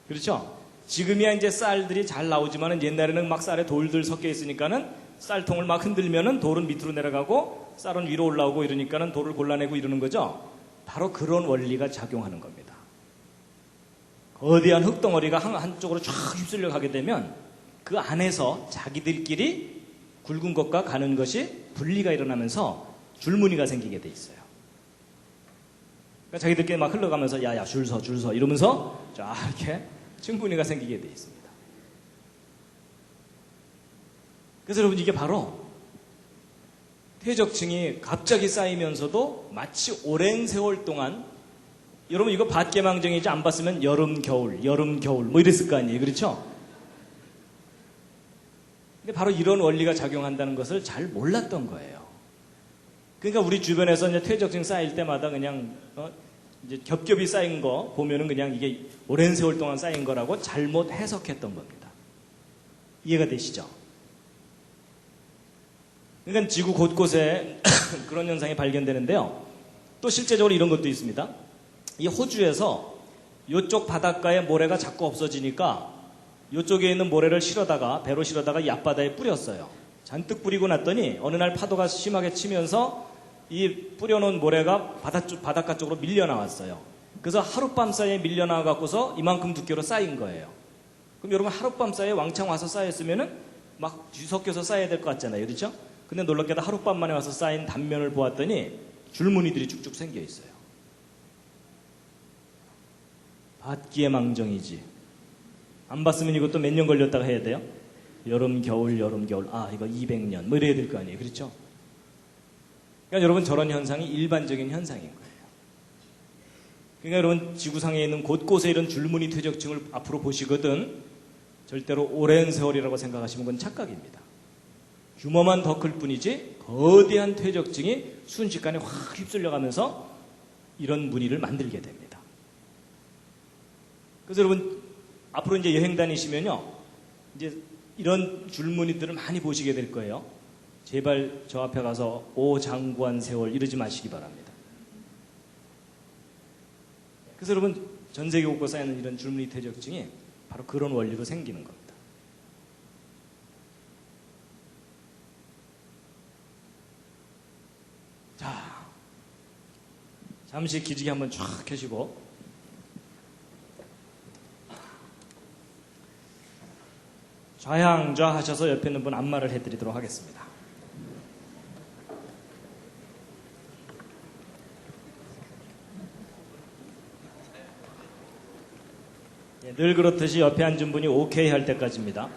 그렇죠? 지금이야 이제 쌀들이 잘 나오지만은 옛날에는 막 쌀에 돌들 섞여 있으니까는 쌀통을 막 흔들면은 돌은 밑으로 내려가고 쌀은 위로 올라오고 이러니까는 돌을 골라내고 이러는 거죠? 바로 그런 원리가 작용하는 겁니다. 거대한 흙덩어리가 한쪽으로 쫙 휩쓸려 가게 되면 그 안에서 자기들끼리 굵은 것과 가는 것이 분리가 일어나면서 줄무늬가 생기게 돼 있어요. 그러니까 자기들끼리 막 흘러가면서 야야 줄 서 이러면서 쫙 이렇게 층무늬가 생기게 돼 있습니다. 그래서 여러분 이게 바로 퇴적층이 갑자기 쌓이면서도 마치 오랜 세월 동안 여러분 이거 밭개망정이지 안 봤으면 여름 겨울 뭐 이랬을 거 아니에요. 그렇죠? 근데 바로 이런 원리가 작용한다는 것을 잘 몰랐던 거예요. 그러니까 우리 주변에서 이제 퇴적층 쌓일 때마다 그냥 이제 겹겹이 쌓인 거 보면은 그냥 이게 오랜 세월 동안 쌓인 거라고 잘못 해석했던 겁니다. 이해가 되시죠? 그러니까 지구 곳곳에 그런 현상이 발견되는데요. 또 실제적으로 이런 것도 있습니다. 이 호주에서 이쪽 바닷가에 모래가 자꾸 없어지니까 이쪽에 있는 모래를 배로 실어다가 이 앞바다에 뿌렸어요. 잔뜩 뿌리고 났더니 어느 날 파도가 심하게 치면서 이 뿌려놓은 모래가 바닷가 쪽으로 밀려 나왔어요. 그래서 하룻밤 사이에 밀려 나와 갖고서 이만큼 두께로 쌓인 거예요. 그럼 여러분 하룻밤 사이에 왕창 와서 쌓였으면은 막 뒤섞여서 쌓여야 될 것 같잖아요. 그렇죠? 근데 놀랍게도 하룻밤 만에 와서 쌓인 단면을 보았더니 줄무늬들이 쭉쭉 생겨 있어요. 밭기의 망정이지. 안 봤으면 이것도 몇 년 걸렸다가 해야 돼요? 여름, 겨울. 아, 이거 200년. 뭐 이래야 될 거 아니에요. 그렇죠? 그러니까 여러분 저런 현상이 일반적인 현상인 거예요. 그러니까 여러분 지구상에 있는 곳곳에 이런 줄무늬 퇴적층을 앞으로 보시거든 절대로 오랜 세월이라고 생각하시면 그건 착각입니다. 규모만 더 클 뿐이지 거대한 퇴적층이 순식간에 확 휩쓸려가면서 이런 무늬를 만들게 됩니다. 그래서 여러분 앞으로 이제 여행 다니시면요 이제 이런 줄무늬들을 많이 보시게 될 거예요. 제발 저 앞에 가서 오 장구한 세월 이러지 마시기 바랍니다. 그래서 여러분 전 세계 곳곳에 쌓이는 이런 줄무늬 퇴적층이 바로 그런 원리로 생기는 겁니다. 자, 잠시 기지개 한번 쫙 켜시고 좌양좌 하셔서 옆에 있는 분 안마를 해드리도록 하겠습니다. 늘 그렇듯이 옆에 앉은 분이 오케이 할 때까지입니다.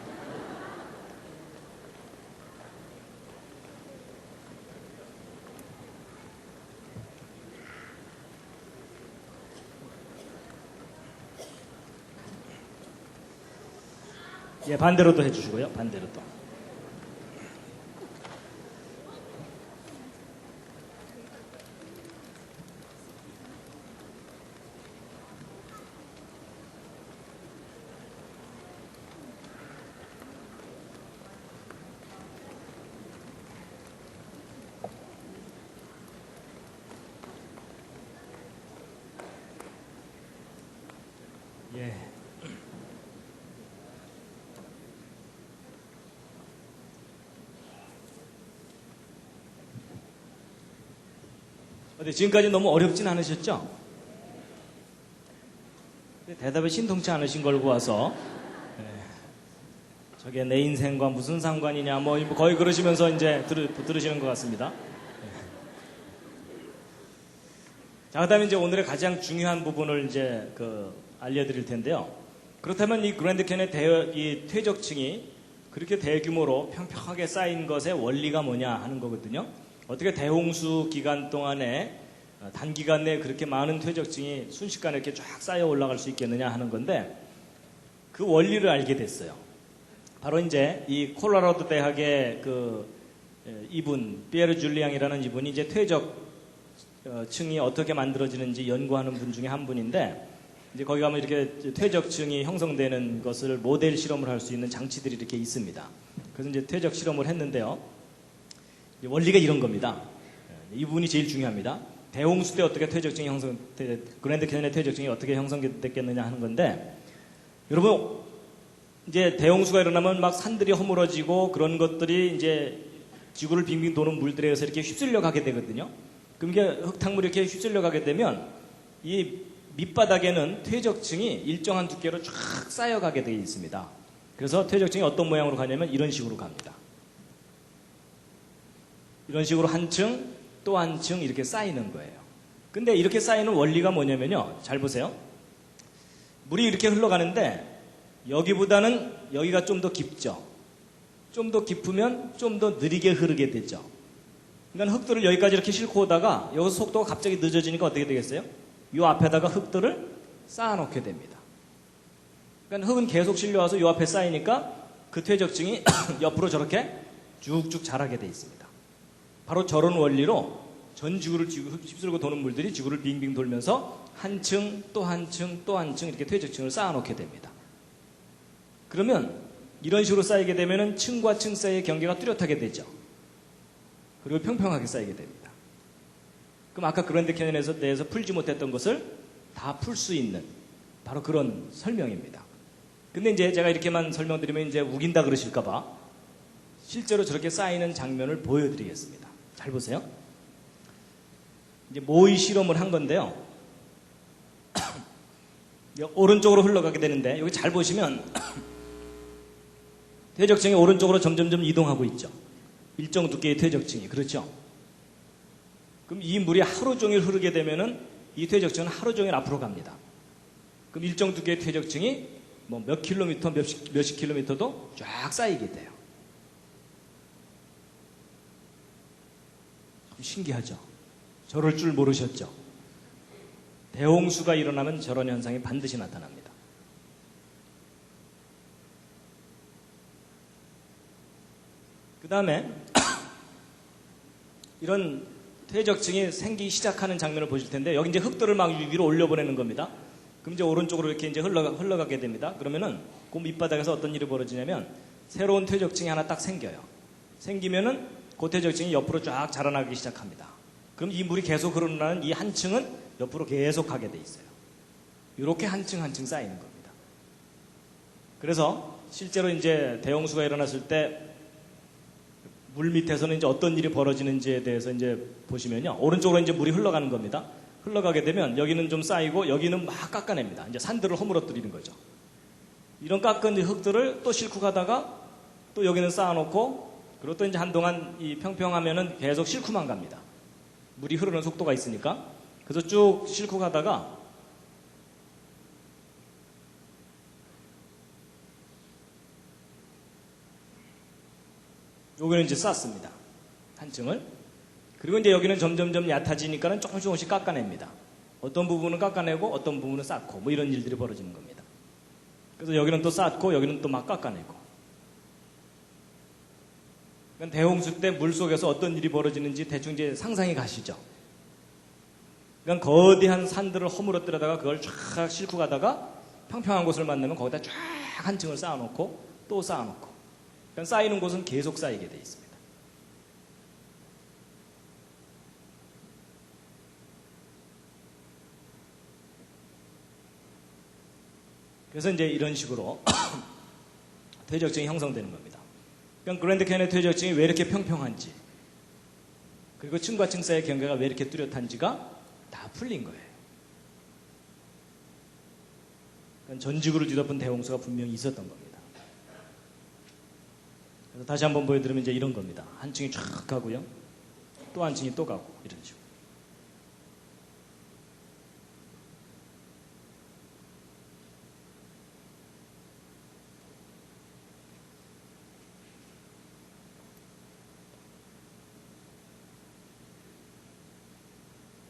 예, 반대로도 해주시고요. 반대로 또. 예. 지금까지 너무 어렵진 않으셨죠? 대답이 신통치 않으신 걸 보아서 저게 내 인생과 무슨 상관이냐 뭐 거의 그러시면서 이제 들으시는 것 같습니다. 자, 그다음에 이제 오늘의 가장 중요한 부분을 이제 알려드릴 텐데요. 그렇다면 이 그랜드 캐니언의 이 퇴적층이 그렇게 대규모로 평평하게 쌓인 것의 원리가 뭐냐 하는 거거든요. 어떻게 대홍수 기간 동안에 단기간 내에 그렇게 많은 퇴적층이 순식간에 이렇게 쫙 쌓여 올라갈 수 있겠느냐 하는 건데 그 원리를 알게 됐어요. 바로 이제 이 콜로라도 대학의 이분 피에르 줄리앙이라는 이분이 이제 퇴적층이 어떻게 만들어지는지 연구하는 분 중에 한 분인데 이제 거기 가면 이렇게 퇴적층이 형성되는 것을 모델 실험을 할 수 있는 장치들이 이렇게 있습니다. 그래서 이제 퇴적 실험을 했는데요. 원리가 이런 겁니다. 이 부분이 제일 중요합니다. 대홍수 때 어떻게 퇴적층이 그랜드 캐니언의 퇴적층이 어떻게 형성됐겠느냐 하는 건데, 여러분, 이제 대홍수가 일어나면 막 산들이 허물어지고 그런 것들이 이제 지구를 빙빙 도는 물들에 의해서 이렇게 휩쓸려 가게 되거든요. 그럼 이게 흙탕물이 이렇게 휩쓸려 가게 되면 이 밑바닥에는 퇴적층이 일정한 두께로 쫙 쌓여가게 되어 있습니다. 그래서 퇴적층이 어떤 모양으로 가냐면 이런 식으로 갑니다. 이런 식으로 한 층, 또 한 층 이렇게 쌓이는 거예요. 근데 이렇게 쌓이는 원리가 뭐냐면요. 잘 보세요. 물이 이렇게 흘러가는데 여기보다는 여기가 좀 더 깊죠. 좀 더 깊으면 좀 더 느리게 흐르게 되죠. 그러니까 흙들을 여기까지 이렇게 싣고 오다가 여기서 속도가 갑자기 늦어지니까 어떻게 되겠어요? 이 앞에다가 흙들을 쌓아놓게 됩니다. 그러니까 흙은 계속 실려와서 이 앞에 쌓이니까 그 퇴적층이 옆으로 저렇게 쭉쭉 자라게 돼 있습니다. 바로 저런 원리로 전 지구를 휩쓸고 도는 물들이 지구를 빙빙 돌면서 한 층, 또 한 층, 또 한 층 이렇게 퇴적층을 쌓아놓게 됩니다. 그러면 이런 식으로 쌓이게 되면은 층과 층 사이의 경계가 뚜렷하게 되죠. 그리고 평평하게 쌓이게 됩니다. 그럼 아까 그랜드 캐니언에서 대해서 풀지 못했던 것을 다 풀 수 있는 바로 그런 설명입니다. 근데 이제 제가 이렇게만 설명드리면 이제 우긴다 그러실까봐 실제로 저렇게 쌓이는 장면을 보여드리겠습니다. 잘 보세요. 이제 모의 실험을 한 건데요. 오른쪽으로 흘러가게 되는데 여기 잘 보시면 퇴적층이 오른쪽으로 점점점 이동하고 있죠. 일정 두께의 퇴적층이. 그렇죠? 그럼 이 물이 하루 종일 흐르게 되면은 이 퇴적층은 하루 종일 앞으로 갑니다. 그럼 일정 두께의 퇴적층이 뭐 몇 킬로미터, 몇십 킬로미터도 쫙 쌓이게 돼요. 신기하죠? 저럴 줄 모르셨죠? 대홍수가 일어나면 저런 현상이 반드시 나타납니다. 그 다음에 이런 퇴적층이 생기기 시작하는 장면을 보실 텐데 여기 이제 흙들을 막 위로 올려보내는 겁니다. 그럼 이제 오른쪽으로 이렇게 이제 흘러가게 됩니다. 그러면은 그 밑바닥에서 어떤 일이 벌어지냐면 새로운 퇴적층이 하나 딱 생겨요. 생기면은 그 퇴적층이 옆으로 쫙 자라나기 시작합니다. 그럼 이 물이 계속 흐르는 이 한 층은 옆으로 계속 가게 돼 있어요. 이렇게 한 층 한 층 쌓이는 겁니다. 그래서 실제로 이제 대홍수가 일어났을 때 물 밑에서는 이제 어떤 일이 벌어지는지에 대해서 이제 보시면요. 오른쪽으로 이제 물이 흘러가는 겁니다. 흘러가게 되면 여기는 좀 쌓이고 여기는 막 깎아냅니다. 이제 산들을 허물어뜨리는 거죠. 이런 깎은 흙들을 또 싣고 가다가 또 여기는 쌓아놓고 그리고 또 이제 한동안 이 평평하면은 계속 싣고만 갑니다. 물이 흐르는 속도가 있으니까. 그래서 쭉 싣고 가다가 여기는 이제 쌓습니다. 한 층을. 그리고 이제 여기는 점점점 얕아지니까는 조금씩 깎아냅니다. 어떤 부분은 깎아내고 어떤 부분은 쌓고 뭐 이런 일들이 벌어지는 겁니다. 그래서 여기는 또 쌓고 여기는 또 막 깎아내고. 그러니까 대홍수 때 물속에서 어떤 일이 벌어지는지 대충 이제 상상이 가시죠. 그러니까 거대한 산들을 허물어뜨려다가 그걸 쫙 싣고 가다가 평평한 곳을 만나면 거기다 쫙 한 층을 쌓아놓고 또 쌓아놓고 그러니까 쌓이는 곳은 계속 쌓이게 돼 있습니다. 그래서 이제 이런 식으로 퇴적층이 형성되는 겁니다. 그러니까 그랜드 캐니언 퇴적층이 왜 이렇게 평평한지 그리고 층과 층 사이의 경계가 왜 이렇게 뚜렷한지가 다 풀린 거예요. 그러니까 전지구를 뒤덮은 대홍수가 분명히 있었던 겁니다. 그래서 다시 한번 보여드리면 이제 이런 겁니다. 한 층이 쫙 가고요. 또 한 층이 또 가고 이런 식으로.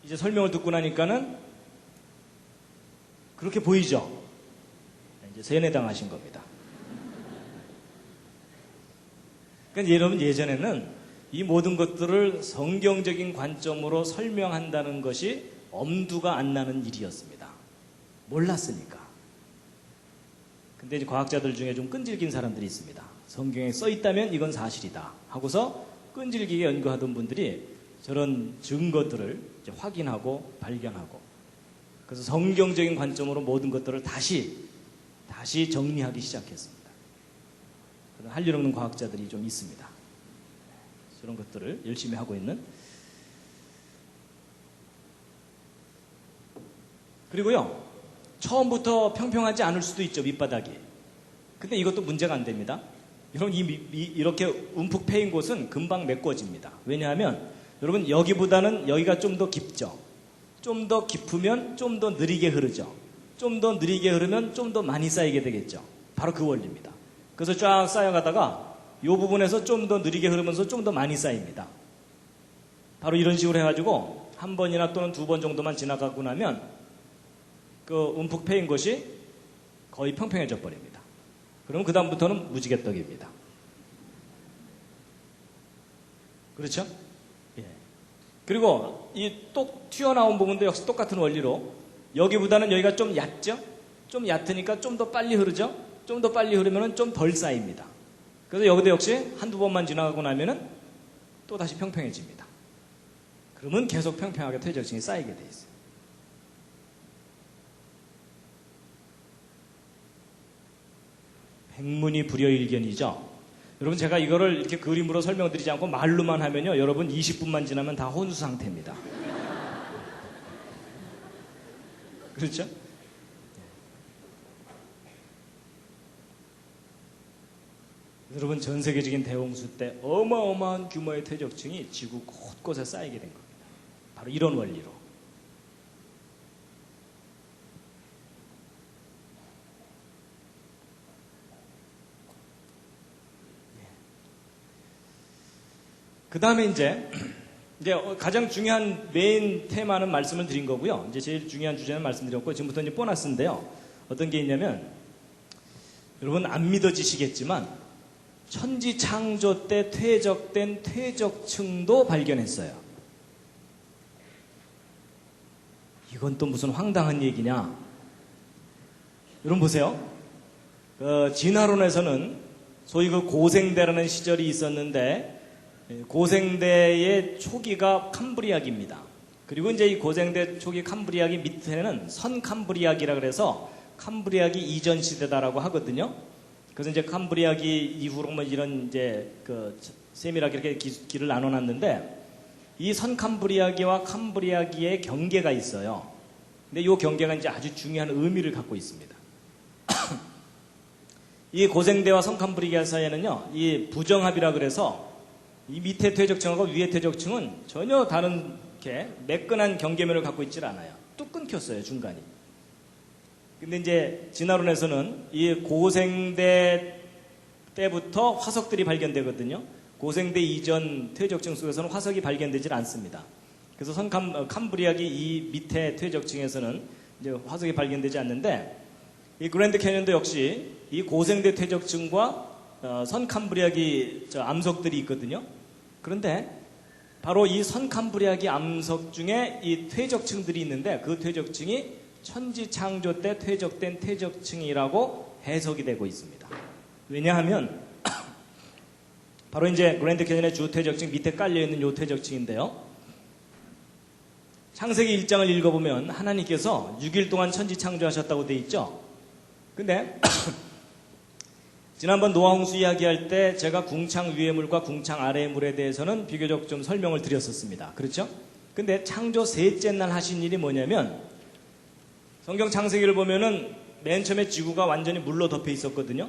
이제 설명을 듣고 나니까는 그렇게 보이죠? 이제 세뇌당하신 겁니다. 그러니까 여러분 예전에는 이 모든 것들을 성경적인 관점으로 설명한다는 것이 엄두가 안 나는 일이었습니다. 몰랐으니까. 근데 이제 과학자들 중에 좀 끈질긴 사람들이 있습니다. 성경에 써 있다면 이건 사실이다 하고서 끈질기게 연구하던 분들이 저런 증거들을 이제 확인하고 발견하고 그래서 성경적인 관점으로 모든 것들을 다시 정리하기 시작했습니다. 할 일 없는 과학자들이 좀 있습니다. 그런 것들을 열심히 하고 있는. 그리고요, 처음부터 평평하지 않을 수도 있죠, 밑바닥이. 근데 이것도 문제가 안 됩니다. 이렇게 움푹 패인 곳은 금방 메꿔집니다. 왜냐하면 여러분 여기보다는 여기가 좀 더 깊죠. 좀 더 깊으면 좀 더 느리게 흐르죠. 좀 더 느리게 흐르면 좀 더 많이 쌓이게 되겠죠. 바로 그 원리입니다. 그래서 쫙 쌓여가다가 이 부분에서 좀 더 느리게 흐르면서 좀 더 많이 쌓입니다. 바로 이런 식으로 해가지고 한 번이나 또는 두 번 정도만 지나가고 나면 그 움푹 패인 것이 거의 평평해져 버립니다. 그러면 그 다음부터는 무지개떡입니다. 그렇죠? 예. 그리고 이 똑 튀어나온 부분도 역시 똑같은 원리로 여기보다는 여기가 좀 얕죠? 좀 얕으니까 좀 더 빨리 흐르죠? 좀 더 빨리 흐르면 좀 덜 쌓입니다. 그래서 여기도 역시 한두 번만 지나가고 나면은 또 다시 평평해집니다. 그러면 계속 평평하게 퇴적층이 쌓이게 돼 있어요. 백문이 불여일견이죠. 여러분 제가 이거를 이렇게 그림으로 설명드리지 않고 말로만 하면요, 여러분 20분만 지나면 다 혼수 상태입니다. 그렇죠? 여러분 전 세계적인 대홍수 때 어마어마한 규모의 퇴적층이 지구 곳곳에 쌓이게 된 겁니다. 바로 이런 원리로. 그 다음에 이제 가장 중요한 메인 테마는 말씀을 드린 거고요. 이제 제일 중요한 주제는 말씀드렸고, 지금부터 이제 보너스인데요. 어떤 게 있냐면, 여러분 안 믿어지시겠지만, 천지 창조 때 퇴적된 퇴적층도 발견했어요. 이건 또 무슨 황당한 얘기냐? 여러분 보세요. 진화론에서는 소위 그 고생대라는 시절이 있었는데, 고생대의 초기가 캄브리아기입니다. 그리고 이제 이 고생대 초기 캄브리아기 밑에는 선캄브리아기라 그래서 캄브리아기 이전 시대다라고 하거든요. 그래서 이제 캄브리아기 이후로 뭐 이런 이제 그 세밀하게 이렇게 길을 나눠놨는데, 이 선캄브리아기와 캄브리아기의 경계가 있어요. 근데 이 경계가 이제 아주 중요한 의미를 갖고 있습니다. 이 고생대와 선캄브리아기 사이에는요, 이 부정합이라 그래서 이 밑에 퇴적층하고 위에 퇴적층은 전혀 다른 이렇게 매끈한 경계면을 갖고 있질 않아요. 뚝 끊겼어요, 중간이. 근데 이제 진화론에서는 이 고생대 때부터 화석들이 발견되거든요. 고생대 이전 퇴적층 속에서는 화석이 발견되질 않습니다. 그래서 캄브리아기 이 밑에 퇴적층에서는 이제 화석이 발견되지 않는데, 이 그랜드 캐년도 역시 이 고생대 퇴적층과 선캄브리아기 암석들이 있거든요. 그런데 바로 이 선캄브리아기 암석 중에 이 퇴적층들이 있는데, 그 퇴적층이 천지 창조 때 퇴적된 퇴적층이라고 해석이 되고 있습니다. 왜냐하면 바로 이제 그랜드 캐년의 주 퇴적층 밑에 깔려 있는 요 퇴적층인데요. 창세기 1장을 읽어보면 하나님께서 6일 동안 천지 창조하셨다고 돼 있죠. 근데 지난번 노아홍수 이야기할 때 제가 궁창 위의 물과 궁창 아래의 물에 대해서는 비교적 좀 설명을 드렸었습니다. 그렇죠? 근데 창조 셋째 날 하신 일이 뭐냐면 성경 창세기를 보면은 맨 처음에 지구가 완전히 물로 덮여 있었거든요.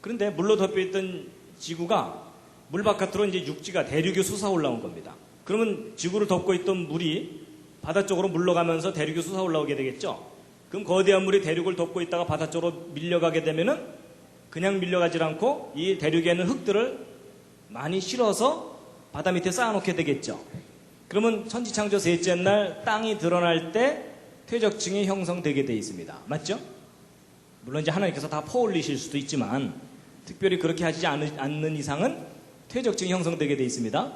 그런데 물로 덮여 있던 지구가 물 바깥으로 이제 육지가 대륙이 솟아 올라온 겁니다. 그러면 지구를 덮고 있던 물이 바다 쪽으로 물러가면서 대륙이 솟아 올라오게 되겠죠. 그럼 거대한 물이 대륙을 덮고 있다가 바다 쪽으로 밀려가게 되면은 그냥 밀려가지 않고 이 대륙에 있는 흙들을 많이 실어서 바다 밑에 쌓아놓게 되겠죠. 그러면 천지창조 셋째 날 땅이 드러날 때 퇴적층이 형성되게 되어 있습니다. 맞죠? 물론 이제 하나님께서 다 퍼올리실 수도 있지만 특별히 그렇게 하지 않는 이상은 퇴적층이 형성되게 되어 있습니다.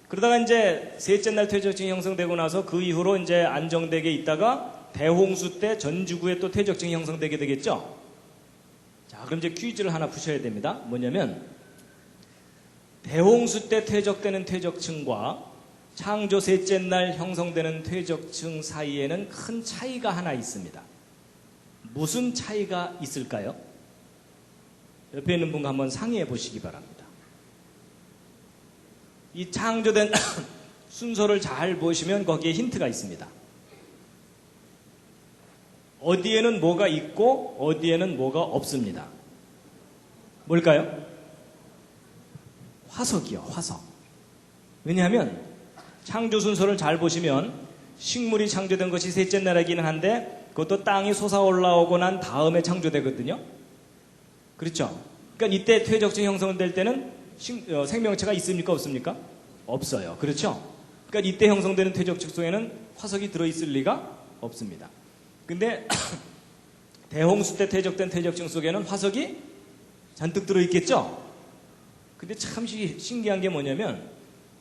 그러다가 이제 셋째 날 퇴적층이 형성되고 나서 그 이후로 이제 안정되게 있다가 대홍수 때 전 지구에 또 퇴적층이 형성되게 되겠죠. 자, 그럼 이제 퀴즈를 하나 푸셔야 됩니다. 뭐냐면 대홍수 때 퇴적되는 퇴적층과 창조 셋째 날 형성되는 퇴적층 사이에는 큰 차이가 하나 있습니다. 무슨 차이가 있을까요? 옆에 있는 분과 한번 상의해 보시기 바랍니다. 이 창조된 순서를 잘 보시면 거기에 힌트가 있습니다. 어디에는 뭐가 있고 어디에는 뭐가 없습니다. 뭘까요? 화석이요, 화석. 왜냐하면 창조 순서를 잘 보시면 식물이 창조된 것이 셋째 날이기는 한데 그것도 땅이 솟아 올라오고 난 다음에 창조되거든요. 그렇죠? 그러니까 이때 퇴적층 형성될 때는 생명체가 있습니까? 없습니까? 없어요. 그렇죠? 그러니까 이때 형성되는 퇴적층 속에는 화석이 들어있을 리가 없습니다. 근데 대홍수 때 퇴적된 퇴적층 속에는 화석이 잔뜩 들어있겠죠? 근데 참 신기한 게 뭐냐면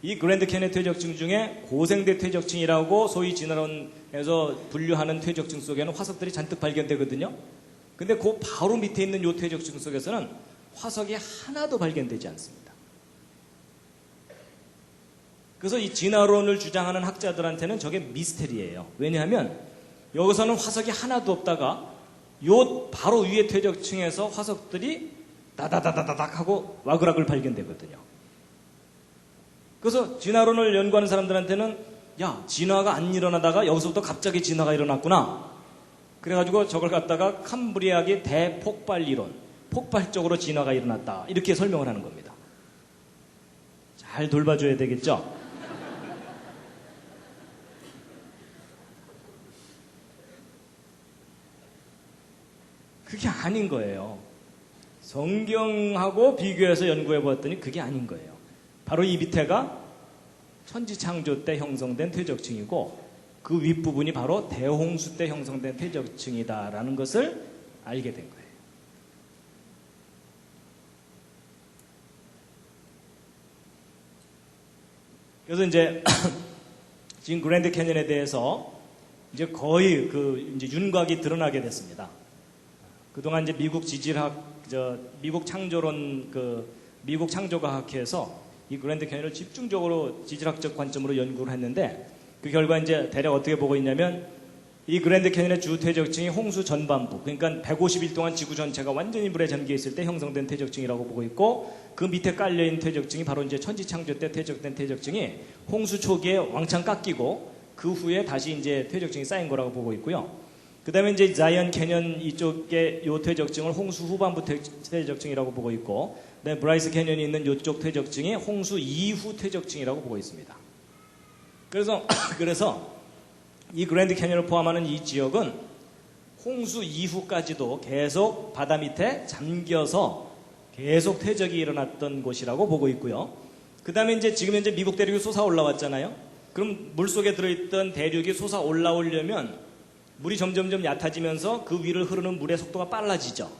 이 그랜드 캐니언 퇴적층 중에 고생대 퇴적층이라고 소위 진화론에서 분류하는 퇴적층 속에는 화석들이 잔뜩 발견되거든요. 근데 그 바로 밑에 있는 이 퇴적층 속에서는 화석이 하나도 발견되지 않습니다. 그래서 이 진화론을 주장하는 학자들한테는 저게 미스테리예요. 왜냐하면 여기서는 화석이 하나도 없다가 요 바로 위에 퇴적층에서 화석들이 다다다다닥 하고 와그락을 발견되거든요. 그래서 진화론을 연구하는 사람들한테는 야, 진화가 안 일어나다가 여기서부터 갑자기 진화가 일어났구나. 그래가지고 저걸 갖다가 캄브리아의 대폭발 이론, 폭발적으로 진화가 일어났다. 이렇게 설명을 하는 겁니다. 잘 돌봐줘야 되겠죠? 그게 아닌 거예요. 성경하고 비교해서 연구해 보았더니 그게 아닌 거예요. 바로 이 밑에가 천지창조 때 형성된 퇴적층이고 그 윗부분이 바로 대홍수 때 형성된 퇴적층이다라는 것을 알게 된 거예요. 그래서 이제 지금 그랜드 캐니언에 대해서 이제 거의 이제 윤곽이 드러나게 됐습니다. 그동안 이제 미국 지질학, 미국 창조론, 미국 창조과학회에서 이 그랜드 캐니언을 집중적으로 지질학적 관점으로 연구를 했는데 그 결과 이제 대략 어떻게 보고 있냐면 이 그랜드 캐니언의 주 퇴적층이 홍수 전반부, 그러니까 150일 동안 지구 전체가 완전히 물에 잠겨 있을 때 형성된 퇴적층이라고 보고 있고 그 밑에 깔려있는 퇴적층이 바로 이제 천지창조 때 퇴적된 퇴적층이 홍수 초기에 왕창 깎이고 그 후에 다시 이제 퇴적층이 쌓인 거라고 보고 있고요. 그 다음에 이제 자이언 캐년 이쪽에 요 퇴적층을 홍수 후반부 퇴적층이라고 보고 있고, 그다음에 브라이스 캐년이 있는 이쪽 퇴적층이 홍수 이후 퇴적층이라고 보고 있습니다. 그래서 이 그랜드 캐년을 포함하는 이 지역은 홍수 이후까지도 계속 바다 밑에 잠겨서 계속 퇴적이 일어났던 곳이라고 보고 있고요. 그 다음에 이제 지금 현재 미국 대륙이 솟아 올라왔잖아요. 그럼 물속에 들어있던 대륙이 솟아 올라오려면 물이 점점점 얕아지면서 그 위를 흐르는 물의 속도가 빨라지죠.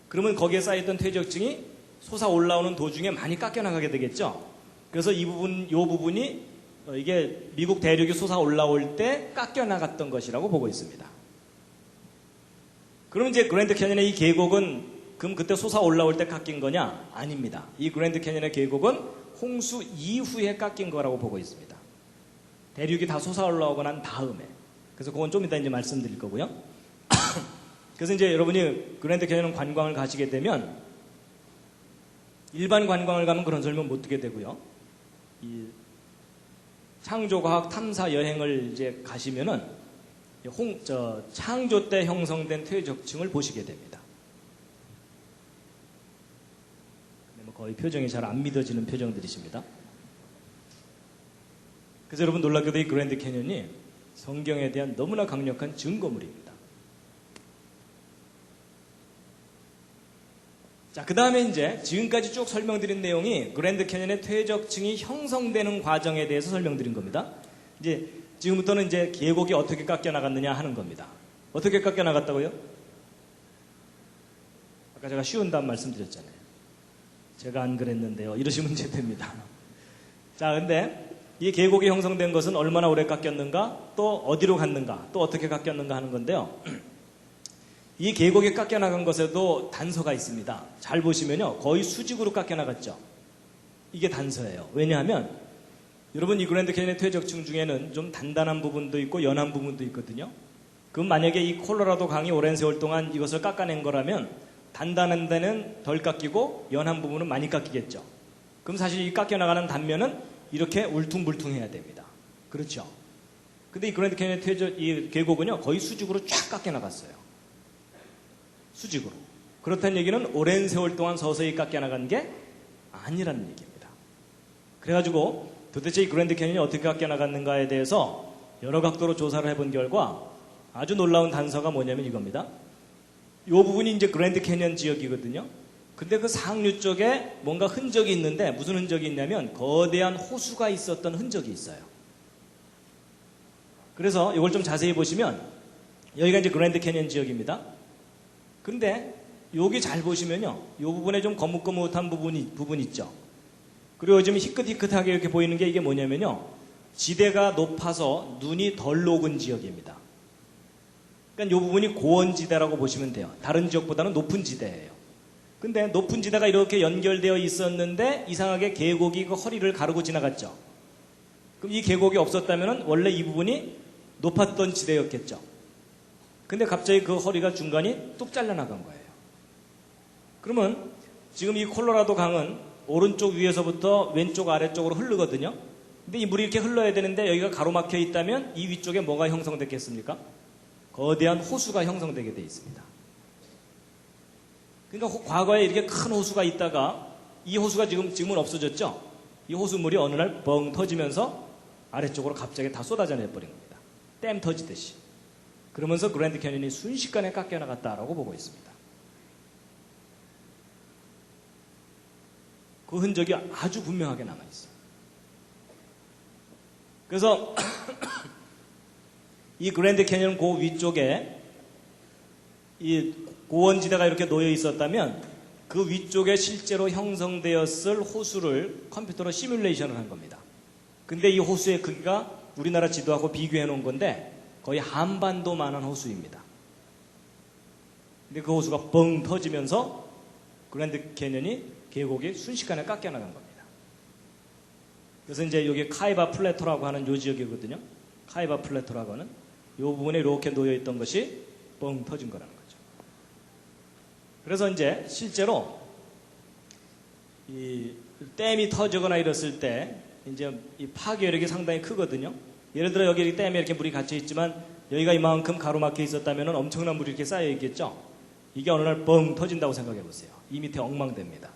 그러면 거기에 쌓였던 퇴적층이 솟아 올라오는 도중에 많이 깎여나가게 되겠죠. 그래서 요 부분이 이게 미국 대륙이 솟아 올라올 때 깎여나갔던 것이라고 보고 있습니다. 그럼 이제 그랜드 캐니언의 이 계곡은 그럼 그때 솟아 올라올 때 깎인 거냐? 아닙니다. 이 그랜드 캐니언의 계곡은 홍수 이후에 깎인 거라고 보고 있습니다. 대륙이 다 솟아 올라오고 난 다음에. 그래서 그건 좀 이따 이제 말씀드릴 거고요. 그래서 이제 여러분이 그랜드 캐니언 관광을 가시게 되면 일반 관광을 가면 그런 설명 못 듣게 되고요. 이 창조과학 탐사 여행을 이제 가시면은 창조 때 형성된 퇴적층을 보시게 됩니다. 거의 표정이 잘 안 믿어지는 표정들이십니다. 그래서 여러분 놀랍게도 이 그랜드 캐년이 성경에 대한 너무나 강력한 증거물입니다. 자, 그 다음에 이제 지금까지 쭉 설명드린 내용이 그랜드 캐년의 퇴적층이 형성되는 과정에 대해서 설명드린 겁니다. 이제 지금부터는 이제 계곡이 어떻게 깎여 나갔느냐 하는 겁니다. 어떻게 깎여 나갔다고요? 아까 제가 쉬운 답 말씀드렸잖아요. 제가 안 그랬는데요. 이러시면 이제 됩니다. 자, 근데 이 계곡이 형성된 것은 얼마나 오래 깎였는가, 또 어디로 갔는가, 또 어떻게 깎였는가 하는 건데요. 이 계곡이 깎여 나간 것에도 단서가 있습니다. 잘 보시면요, 거의 수직으로 깎여 나갔죠. 이게 단서예요. 왜냐하면 여러분 이 그랜드 캐니언의 퇴적층 중에는 좀 단단한 부분도 있고 연한 부분도 있거든요. 그럼 만약에 이 콜로라도 강이 오랜 세월 동안 이것을 깎아낸 거라면 단단한 데는 덜 깎이고 연한 부분은 많이 깎이겠죠. 그럼 사실 이 깎여 나가는 단면은 이렇게 울퉁불퉁해야 됩니다. 그렇죠? 근데 이 그랜드 캐니언의 이 계곡은요 거의 수직으로 쫙 깎여 나갔어요. 수직으로. 그렇다는 얘기는 오랜 세월 동안 서서히 깎여 나간 게 아니라는 얘기입니다. 그래가지고 도대체 이 그랜드 캐니언이 어떻게 깎여 나갔는가에 대해서 여러 각도로 조사를 해본 결과 아주 놀라운 단서가 뭐냐면 이겁니다. 이 부분이 이제 그랜드 캐니언 지역이거든요. 근데 그 상류 쪽에 뭔가 흔적이 있는데 무슨 흔적이 있냐면 거대한 호수가 있었던 흔적이 있어요. 그래서 이걸 좀 자세히 보시면 여기가 이제 그랜드 캐니언 지역입니다. 근데 여기 잘 보시면요, 이 부분에 좀 거뭇거뭇한 부분 있죠. 그리고 요즘 희끗희끗하게 이렇게 보이는 게 이게 뭐냐면요, 지대가 높아서 눈이 덜 녹은 지역입니다. 그러니까 이 부분이 고원지대라고 보시면 돼요. 다른 지역보다는 높은 지대예요. 근데 높은 지대가 이렇게 연결되어 있었는데 이상하게 계곡이 그 허리를 가르고 지나갔죠. 그럼 이 계곡이 없었다면 원래 이 부분이 높았던 지대였겠죠. 근데 갑자기 그 허리가 중간이 뚝 잘려나간 거예요. 그러면 지금 이 콜로라도 강은 오른쪽 위에서부터 왼쪽 아래쪽으로 흐르거든요. 근데 이 물이 이렇게 흘러야 되는데 여기가 가로막혀 있다면 이 위쪽에 뭐가 형성됐겠습니까? 거대한 호수가 형성되게 돼 있습니다. 그러니까 과거에 이렇게 큰 호수가 있다가 이 호수가 지금은 없어졌죠. 이 호수물이 어느 날 뻥 터지면서 아래쪽으로 갑자기 다 쏟아져 내버린 겁니다. 댐 터지듯이. 그러면서 그랜드 캐니언이 순식간에 깎여 나갔다라고 보고 있습니다. 그 흔적이 아주 분명하게 남아 있어요. 그래서 이 그랜드 캐니언 그 위쪽에 이 고원지대가 이렇게 놓여 있었다면 그 위쪽에 실제로 형성되었을 호수를 컴퓨터로 시뮬레이션을 한 겁니다. 근데 이 호수의 크기가 우리나라 지도하고 비교해 놓은 건데 거의 한반도만한 호수입니다. 근데 그 호수가 뻥 터지면서 그랜드 캐니언이 계곡이 순식간에 깎여 나간 겁니다. 그래서 이제 여기 카이바 플래토라고 하는 요 지역이거든요. 카이바 플래토라고 하는 요 부분에 이렇게 놓여 있던 것이 뻥 터진 거라는 거죠. 그래서 이제 실제로 이 댐이 터지거나 이랬을 때 이제 이 파괴력이 상당히 크거든요. 예를 들어 여기 댐에 이렇게 물이 갇혀 있지만 여기가 이만큼 가로막혀 있었다면 엄청난 물이 이렇게 쌓여 있겠죠. 이게 어느 날 뻥 터진다고 생각해 보세요. 이 밑에 엉망됩니다.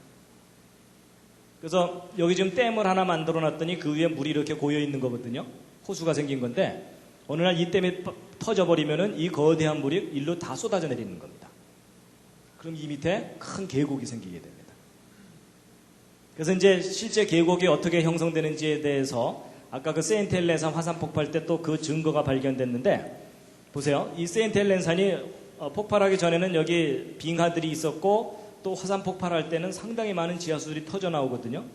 그래서 여기 지금 댐을 하나 만들어 놨더니 그 위에 물이 이렇게 고여 있는 거거든요. 호수가 생긴 건데 어느 날 이 댐이 터져버리면은 이 거대한 물이 일로 다 쏟아져 내리는 겁니다. 그럼 이 밑에 큰 계곡이 생기게 됩니다. 그래서 이제 실제 계곡이 어떻게 형성되는지에 대해서 아까 그 세인트 헬렌산 화산 폭발 때 또 그 증거가 발견됐는데 보세요. 이 세인트 헬렌산이 폭발하기 전에는 여기 빙하들이 있었고 또 화산 폭발할 때는 상당히 많은 지하수들이 터져 나오거든요.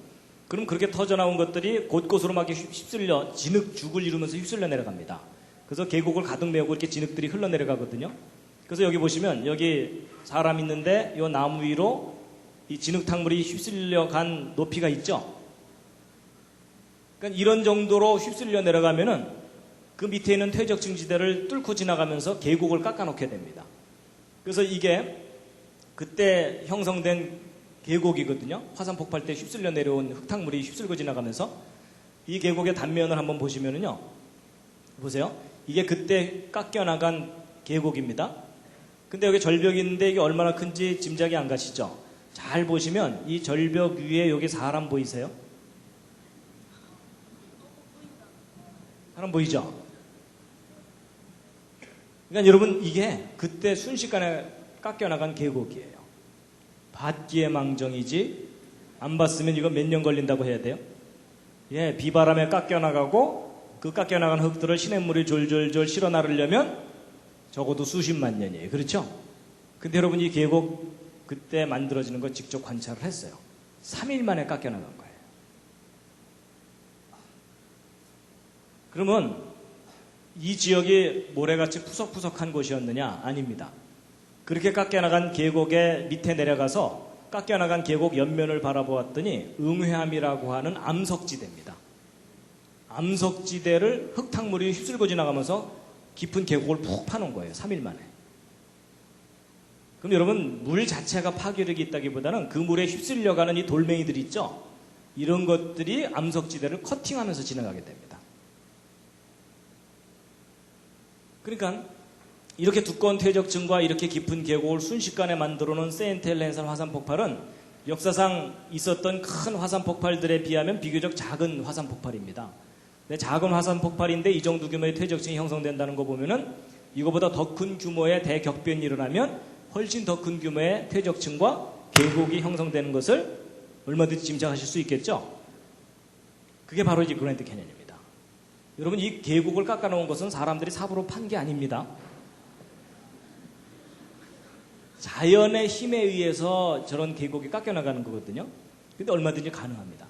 그럼 그렇게 터져 나온 것들이 곳곳으로 막 휩쓸려 진흙죽을 이루면서 휩쓸려 내려갑니다. 그래서 계곡을 가득 메우고 이렇게 진흙들이 흘러내려가거든요. 그래서 여기 보시면 여기 사람 있는데 이 나무 위로 이 진흙탕물이 휩쓸려 간 높이가 있죠. 그러니까 이런 정도로 휩쓸려 내려가면은 그 밑에 있는 퇴적층 지대를 뚫고 지나가면서 계곡을 깎아놓게 됩니다. 그래서 이게 그때 형성된 계곡이거든요. 화산 폭발 때 휩쓸려 내려온 흙탕물이 휩쓸고 지나가면서 이 계곡의 단면을 한번 보시면은요. 보세요. 이게 그때 깎여나간 계곡입니다. 근데 여기 절벽이 있는데 이게 얼마나 큰지 짐작이 안 가시죠? 잘 보시면 이 절벽 위에 여기 사람 보이세요? 사람 보이죠? 그러니까 여러분 이게 그때 순식간에 깎여나간 계곡이에요. 봤기에 망정이지 안 봤으면 이거 몇 년 걸린다고 해야 돼요? 예, 비바람에 깎여나가고 그 깎여나간 흙들을 시냇물이 졸졸졸 실어 나르려면 적어도 수십만 년이에요. 그렇죠? 근데 여러분 이 계곡 그때 만들어지는 거 직접 관찰을 했어요. 3일 만에 깎여나간 거예요. 그러면 이 지역이 모래같이 푸석푸석한 곳이었느냐? 아닙니다. 그렇게 깎여나간 계곡의 밑에 내려가서 깎여나간 계곡 옆면을 바라보았더니 응회암이라고 하는 암석지대입니다. 암석지대를 흙탕물이 휩쓸고 지나가면서 깊은 계곡을 푹 파놓은 거예요. 3일 만에. 그럼 여러분 물 자체가 파괴력이 있다기보다는 그 물에 휩쓸려가는 이 돌멩이들 있죠? 이런 것들이 암석지대를 커팅하면서 지나가게 됩니다. 그러니까 이렇게 두꺼운 퇴적층과 이렇게 깊은 계곡을 순식간에 만들어 놓은 세인트헬렌산 화산 폭발은 역사상 있었던 큰 화산 폭발들에 비하면 비교적 작은 화산 폭발입니다. 근데 작은 화산 폭발인데 이 정도 규모의 퇴적층이 형성된다는 거 보면은 이거보다 더 큰 규모의 대격변이 일어나면 훨씬 더 큰 규모의 퇴적층과 계곡이 형성되는 것을 얼마든지 짐작하실 수 있겠죠? 그게 바로 이제 그랜드 캐년입니다. 여러분 이 계곡을 깎아놓은 것은 사람들이 삽으로 판 게 아닙니다. 자연의 힘에 의해서 저런 계곡이 깎여나가는 거거든요. 근데 얼마든지 가능합니다.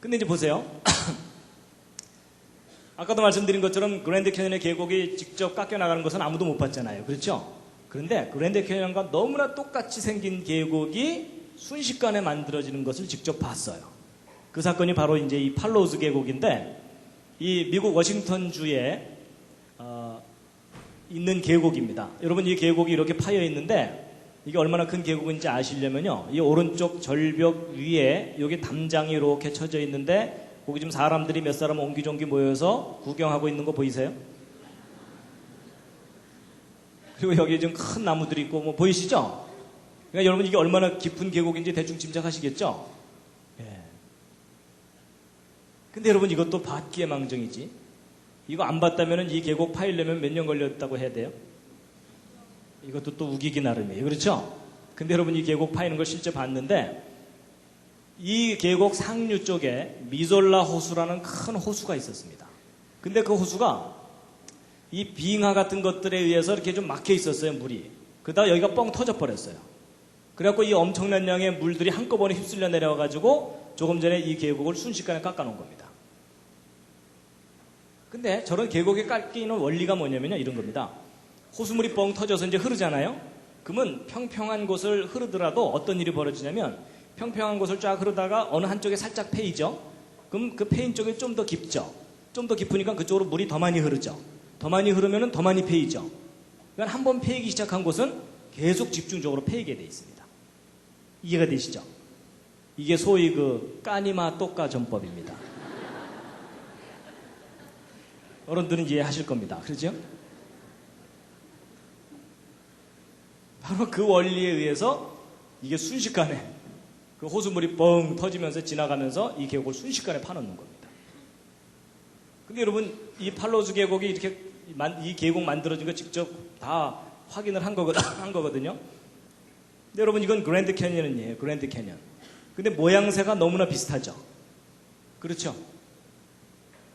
근데 이제 보세요. 아까도 말씀드린 것처럼 그랜드 캐년의 계곡이 직접 깎여나가는 것은 아무도 못 봤잖아요. 그렇죠? 그런데 그랜드 캐년과 너무나 똑같이 생긴 계곡이 순식간에 만들어지는 것을 직접 봤어요. 그 사건이 바로 이제 이 팔로우즈 계곡인데 이 미국 워싱턴주에 있는 계곡입니다. 여러분 이 계곡이 이렇게 파여 있는데 이게 얼마나 큰 계곡인지 아시려면요. 이 오른쪽 절벽 위에 여기 담장이 이렇게 쳐져 있는데 거기 지금 사람들이 몇 사람 옹기종기 모여서 구경하고 있는 거 보이세요? 그리고 여기 좀 큰 나무들이 있고 뭐 보이시죠? 그러니까 여러분 이게 얼마나 깊은 계곡인지 대충 짐작하시겠죠? 예. 근데 여러분 이것도 봤기에 망정이지. 이거 안 봤다면 이 계곡 파이려면 몇 년 걸렸다고 해야 돼요? 이것도 또 우기기 나름이에요. 그렇죠? 근데 여러분 이 계곡 파이는 걸 실제 봤는데 이 계곡 상류 쪽에 미졸라 호수라는 큰 호수가 있었습니다. 근데 그 호수가 이 빙하 같은 것들에 의해서 이렇게 좀 막혀 있었어요, 물이. 그러다가 여기가 뻥 터져 버렸어요. 그래갖고 이 엄청난 양의 물들이 한꺼번에 휩쓸려 내려와가지고 조금 전에 이 계곡을 순식간에 깎아놓은 겁니다. 근데 저런 계곡에 깎이는 원리가 뭐냐면요, 이런 겁니다. 호수물이 뻥 터져서 이제 흐르잖아요? 그러면 평평한 곳을 흐르더라도 어떤 일이 벌어지냐면 평평한 곳을 쫙 흐르다가 어느 한쪽에 살짝 패이죠? 그럼 그 패인 쪽이 좀 더 깊죠? 좀 더 깊으니까 그쪽으로 물이 더 많이 흐르죠? 더 많이 흐르면 더 많이 패이죠? 그러니까 한번 패이기 시작한 곳은 계속 집중적으로 패이게 돼 있습니다. 이해가 되시죠? 이게 소위 그 까니마 똑까 전법입니다. 어른들은 이해하실 겁니다. 그렇죠? 바로 그 원리에 의해서 이게 순식간에 그 호수물이 뻥 터지면서 지나가면서 이 계곡을 순식간에 파놓는 겁니다. 근데 여러분 이 팔로우즈 계곡이 이렇게 이 계곡 만들어진 거 직접 다 확인을 한 거거든요. 근데 여러분 이건 그랜드 캐니언이에요. 그랜드 캐니언. 근데 모양새가 너무나 비슷하죠. 그렇죠?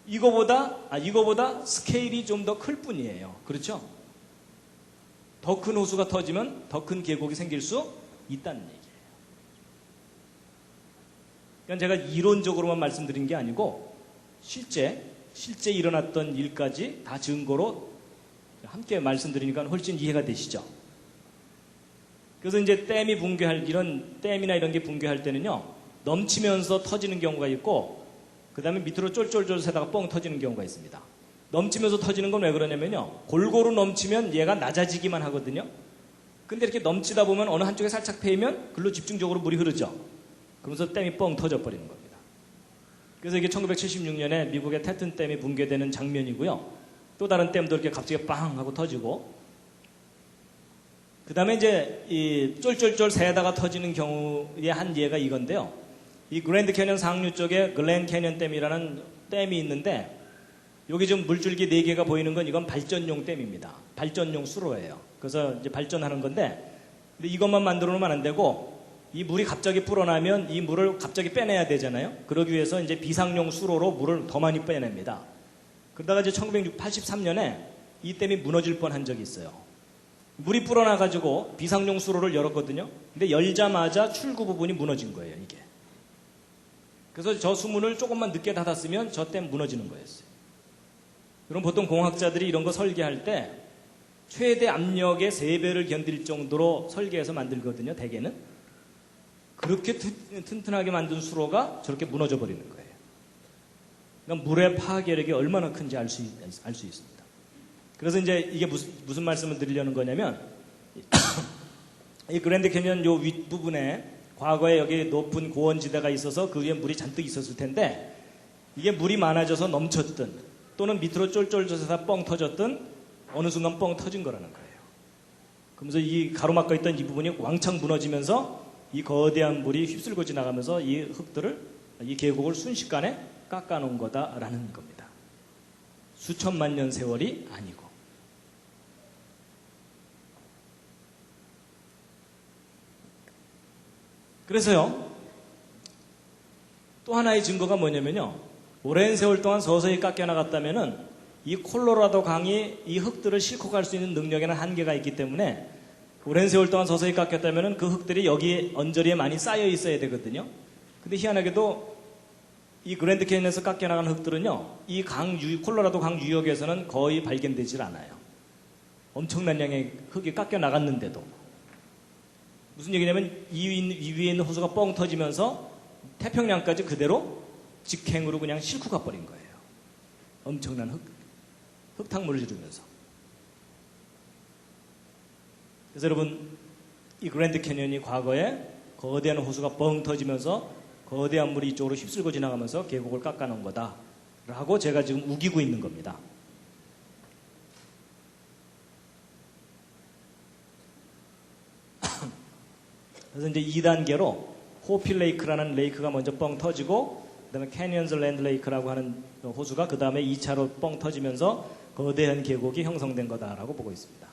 이거보다 스케일이 좀 더 클 뿐이에요. 그렇죠? 더 큰 호수가 터지면 더 큰 계곡이 생길 수 있다는 얘기예요. 그러니까 제가 이론적으로만 말씀드린 게 아니고 실제 일어났던 일까지 다 증거로 함께 말씀드리니까 훨씬 이해가 되시죠? 그래서 이제 이런 댐이나 이런 게 붕괴할 때는요, 넘치면서 터지는 경우가 있고, 그 다음에 밑으로 쫄쫄쫄 새다가 뻥 터지는 경우가 있습니다. 넘치면서 터지는 건 왜 그러냐면요, 골고루 넘치면 얘가 낮아지기만 하거든요. 근데 이렇게 넘치다 보면 어느 한쪽에 살짝 패이면 글로 집중적으로 물이 흐르죠. 그러면서 댐이 뻥 터져 버리는 겁니다. 그래서 이게 1976년에 미국의 태튼 댐이 붕괴되는 장면이고요. 또 다른 댐도 이렇게 갑자기 빵 하고 터지고, 그 다음에 이제 이 쫄쫄쫄 새다가 터지는 경우의 한 예가 이건데요. 이 그랜드 캐년 상류 쪽에 글렌 캐년 댐이라는 댐이 있는데, 여기 지금 물줄기 4개가 보이는 건 이건 발전용 댐입니다. 발전용 수로예요. 그래서 이제 발전하는 건데, 근데 이것만 만들어 놓으면 안 되고, 이 물이 갑자기 불어나면 이 물을 갑자기 빼내야 되잖아요. 그러기 위해서 이제 비상용 수로로 물을 더 많이 빼냅니다. 그러다가 이제 1983년에 이 댐이 무너질 뻔한 적이 있어요. 물이 불어나가지고 비상용 수로를 열었거든요. 근데 열자마자 출구 부분이 무너진 거예요, 이게. 그래서 저 수문을 조금만 늦게 닫았으면 저 댐 무너지는 거였어요. 그럼 보통 공학자들이 이런 거 설계할 때 최대 압력의 3배를 견딜 정도로 설계해서 만들거든요, 대개는. 그렇게 튼튼하게 만든 수로가 저렇게 무너져 버리는 거예요. 그러니까 물의 파괴력이 얼마나 큰지 알 수 있습니다. 그래서 이제 이게 무슨 말씀을 드리려는 거냐면, 이 그랜드 캐년 요 윗부분에 과거에 여기 높은 고원지대가 있어서 그 위에 물이 잔뜩 있었을 텐데, 이게 물이 많아져서 넘쳤든 또는 밑으로 쫄쫄 젖어서 뻥 터졌든 어느 순간 뻥 터진 거라는 거예요. 그러면서 이 가로막고 있던 이 부분이 왕창 무너지면서 이 거대한 물이 휩쓸고 지나가면서 이 흙들을, 이 계곡을 순식간에 깎아놓은 거다라는 겁니다. 수천만 년 세월이 아니고. 그래서요, 또 하나의 증거가 뭐냐면요, 오랜 세월 동안 서서히 깎여나갔다면은 이 콜로라도 강이 이 흙들을 싣고 갈 수 있는 능력에는 한계가 있기 때문에 오랜 세월 동안 서서히 깎였다면은 그 흙들이 여기 언저리에 많이 쌓여 있어야 되거든요. 근데 희한하게도 이 그랜드 캐니언에서 깎여나간 흙들은요, 이 콜로라도 강 유역에서는 거의 발견되질 않아요. 엄청난 양의 흙이 깎여나갔는데도. 무슨 얘기냐면 이 위에 있는 호수가 뻥 터지면서 태평양까지 그대로 직행으로 그냥 싣고 가버린 거예요. 엄청난 흙탕물을 이루면서. 그래서 여러분, 이 그랜드 캐니언이 과거에 거대한 호수가 뻥 터지면서 거대한 물이 이쪽으로 휩쓸고 지나가면서 계곡을 깎아놓은 거다라고 제가 지금 우기고 있는 겁니다. 그래서 이제 2단계로 호필 레이크라는 레이크가 먼저 뻥 터지고, 그 다음에 캐니언즈 랜드 레이크라고 하는 호수가 그 다음에 2차로 뻥 터지면서 거대한 계곡이 형성된 거다라고 보고 있습니다.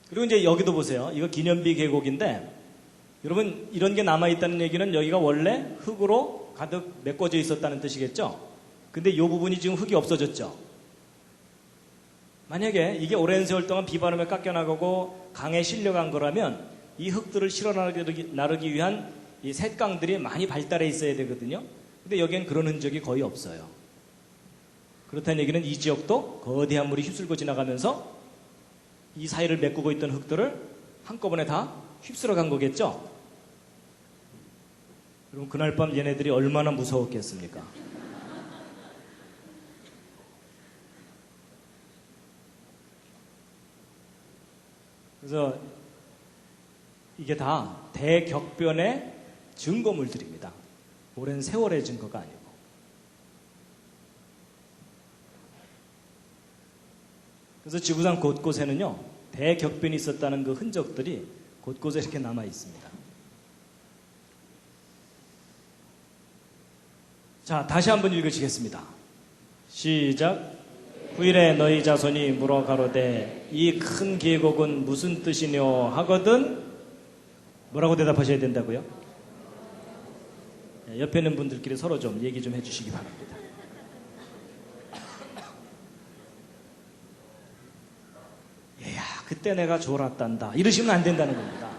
그리고 이제 여기도 보세요. 이거 기념비 계곡인데, 여러분 이런 게 남아있다는 얘기는 여기가 원래 흙으로 가득 메꿔져 있었다는 뜻이겠죠? 근데 이 부분이 지금 흙이 없어졌죠? 만약에 이게 오랜 세월 동안 비바람에 깎여나가고 강에 실려간 거라면 이 흙들을 실어 나르기 위한 이 셋강들이 많이 발달해 있어야 되거든요. 근데 여기엔 그런 흔적이 거의 없어요. 그렇다는 얘기는 이 지역도 거대한 물이 휩쓸고 지나가면서 이 사이를 메꾸고 있던 흙들을 한꺼번에 다 휩쓸어 간 거겠죠? 그럼 그날 밤 얘네들이 얼마나 무서웠겠습니까? 그래서 이게 다 대격변의 증거물들입니다. 오랜 세월의 증거가 아니고. 그래서 지구상 곳곳에는요, 대격변이 있었다는 그 흔적들이 곳곳에 이렇게 남아 있습니다. 자, 다시 한번 읽으시겠습니다. 시작. 후일에 너희 자손이 물어 가로되 이 큰 계곡은 무슨 뜻이뇨 하거든 뭐라고 대답하셔야 된다고요? 옆에 있는 분들끼리 서로 좀 얘기 좀 해주시기 바랍니다. 얘야, 그때 내가 졸았단다 이러시면 안 된다는 겁니다.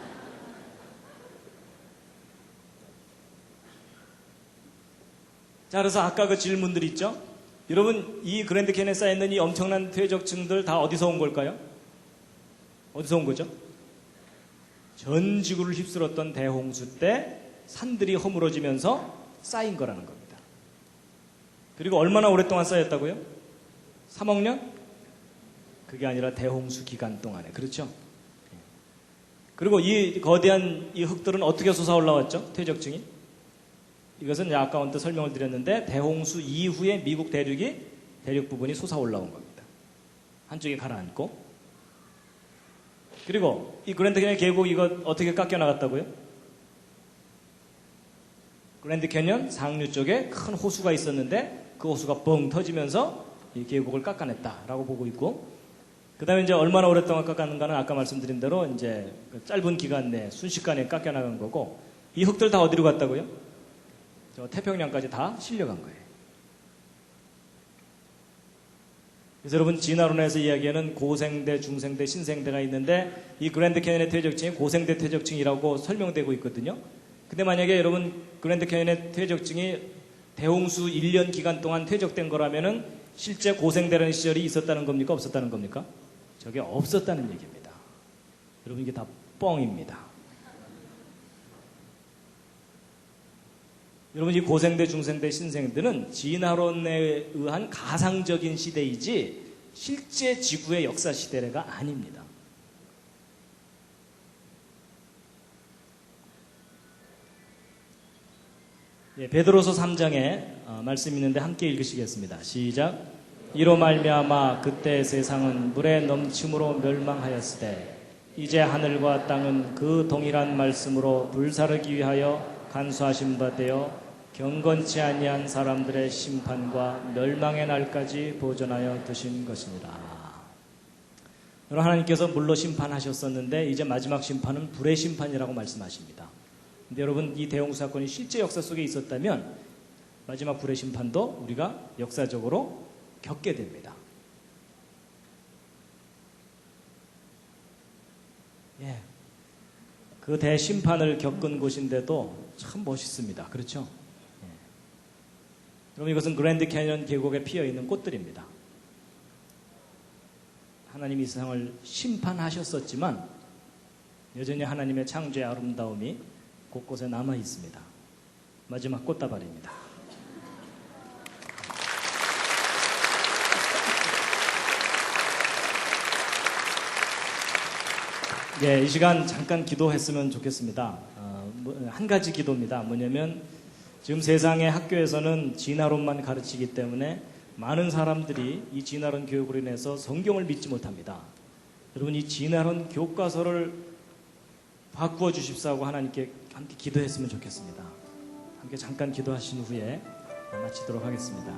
자, 그래서 아까 그 질문들 있죠? 여러분, 이 그랜드 캐니언에 쌓여있는 이 엄청난 퇴적층들 다 어디서 온 걸까요? 어디서 온 거죠? 전 지구를 휩쓸었던 대홍수 때 산들이 허물어지면서 쌓인 거라는 겁니다. 그리고 얼마나 오랫동안 쌓였다고요? 3억 년? 그게 아니라 대홍수 기간 동안에. 그렇죠? 그리고 이 거대한 이 흙들은 어떻게 솟아 올라왔죠? 퇴적층이. 이것은 아까 언뜻 설명을 드렸는데 대홍수 이후에 미국 대륙 부분이 솟아 올라온 겁니다. 한쪽에 가라앉고. 그리고 이 그랜드 캐년 계곡 이거 어떻게 깎여 나갔다고요? 그랜드 캐년 상류 쪽에 큰 호수가 있었는데 그 호수가 뻥 터지면서 이 계곡을 깎아냈다라고 보고 있고, 그 다음에 이제 얼마나 오랫동안 깎았는가는 아까 말씀드린 대로 이제 짧은 기간 내 순식간에 깎여 나간 거고, 이 흙들 다 어디로 갔다고요? 저 태평양까지 다 실려간 거예요. 그래서 여러분 진화론에서 이야기하는 고생대, 중생대, 신생대가 있는데 이 그랜드 캐년의 퇴적층이 고생대 퇴적층이라고 설명되고 있거든요. 근데 만약에 여러분 그랜드 캐년의 퇴적층이 대홍수 1년 기간 동안 퇴적된 거라면은 실제 고생대라는 시절이 있었다는 겁니까? 없었다는 겁니까? 저게 없었다는 얘기입니다. 여러분 이게 다 뻥입니다. 여러분 이 고생대, 중생대, 신생대는 진화론에 의한 가상적인 시대이지 실제 지구의 역사 시대가 아닙니다. 예, 베드로서 3장에 말씀이 있는데 함께 읽으시겠습니다. 시작. 이로 말미암아 그때 세상은 물의 넘침으로 멸망하였으되 이제 하늘과 땅은 그 동일한 말씀으로 불사르기 위하여 간수하신 바 되어 경건치 아니한 사람들의 심판과 멸망의 날까지 보존하여 두신 것이니라. 여러분 하나님께서 물로 심판하셨었는데 이제 마지막 심판은 불의 심판이라고 말씀하십니다. 근데 여러분 이 대홍수 사건이 실제 역사 속에 있었다면 마지막 불의 심판도 우리가 역사적으로 겪게 됩니다. 예, 그 대심판을 겪은 곳인데도 참 멋있습니다. 그렇죠? 예. 여러분 이것은 그랜드 캐년 계곡에 피어있는 꽃들입니다. 하나님이 이 세상을 심판하셨었지만 여전히 하나님의 창조의 아름다움이 곳곳에 남아 있습니다. 마지막 꽃다발입니다. 예, 이 시간 잠깐 기도했으면 좋겠습니다. 한 가지 기도입니다. 뭐냐면 지금 세상의 학교에서는 진화론만 가르치기 때문에 많은 사람들이 이 진화론 교육으로 인해서 성경을 믿지 못합니다. 여러분 이 진화론 교과서를 바꾸어 주십사고 하나님께 함께 기도했으면 좋겠습니다. 함께 잠깐 기도하신 후에 마치도록 하겠습니다.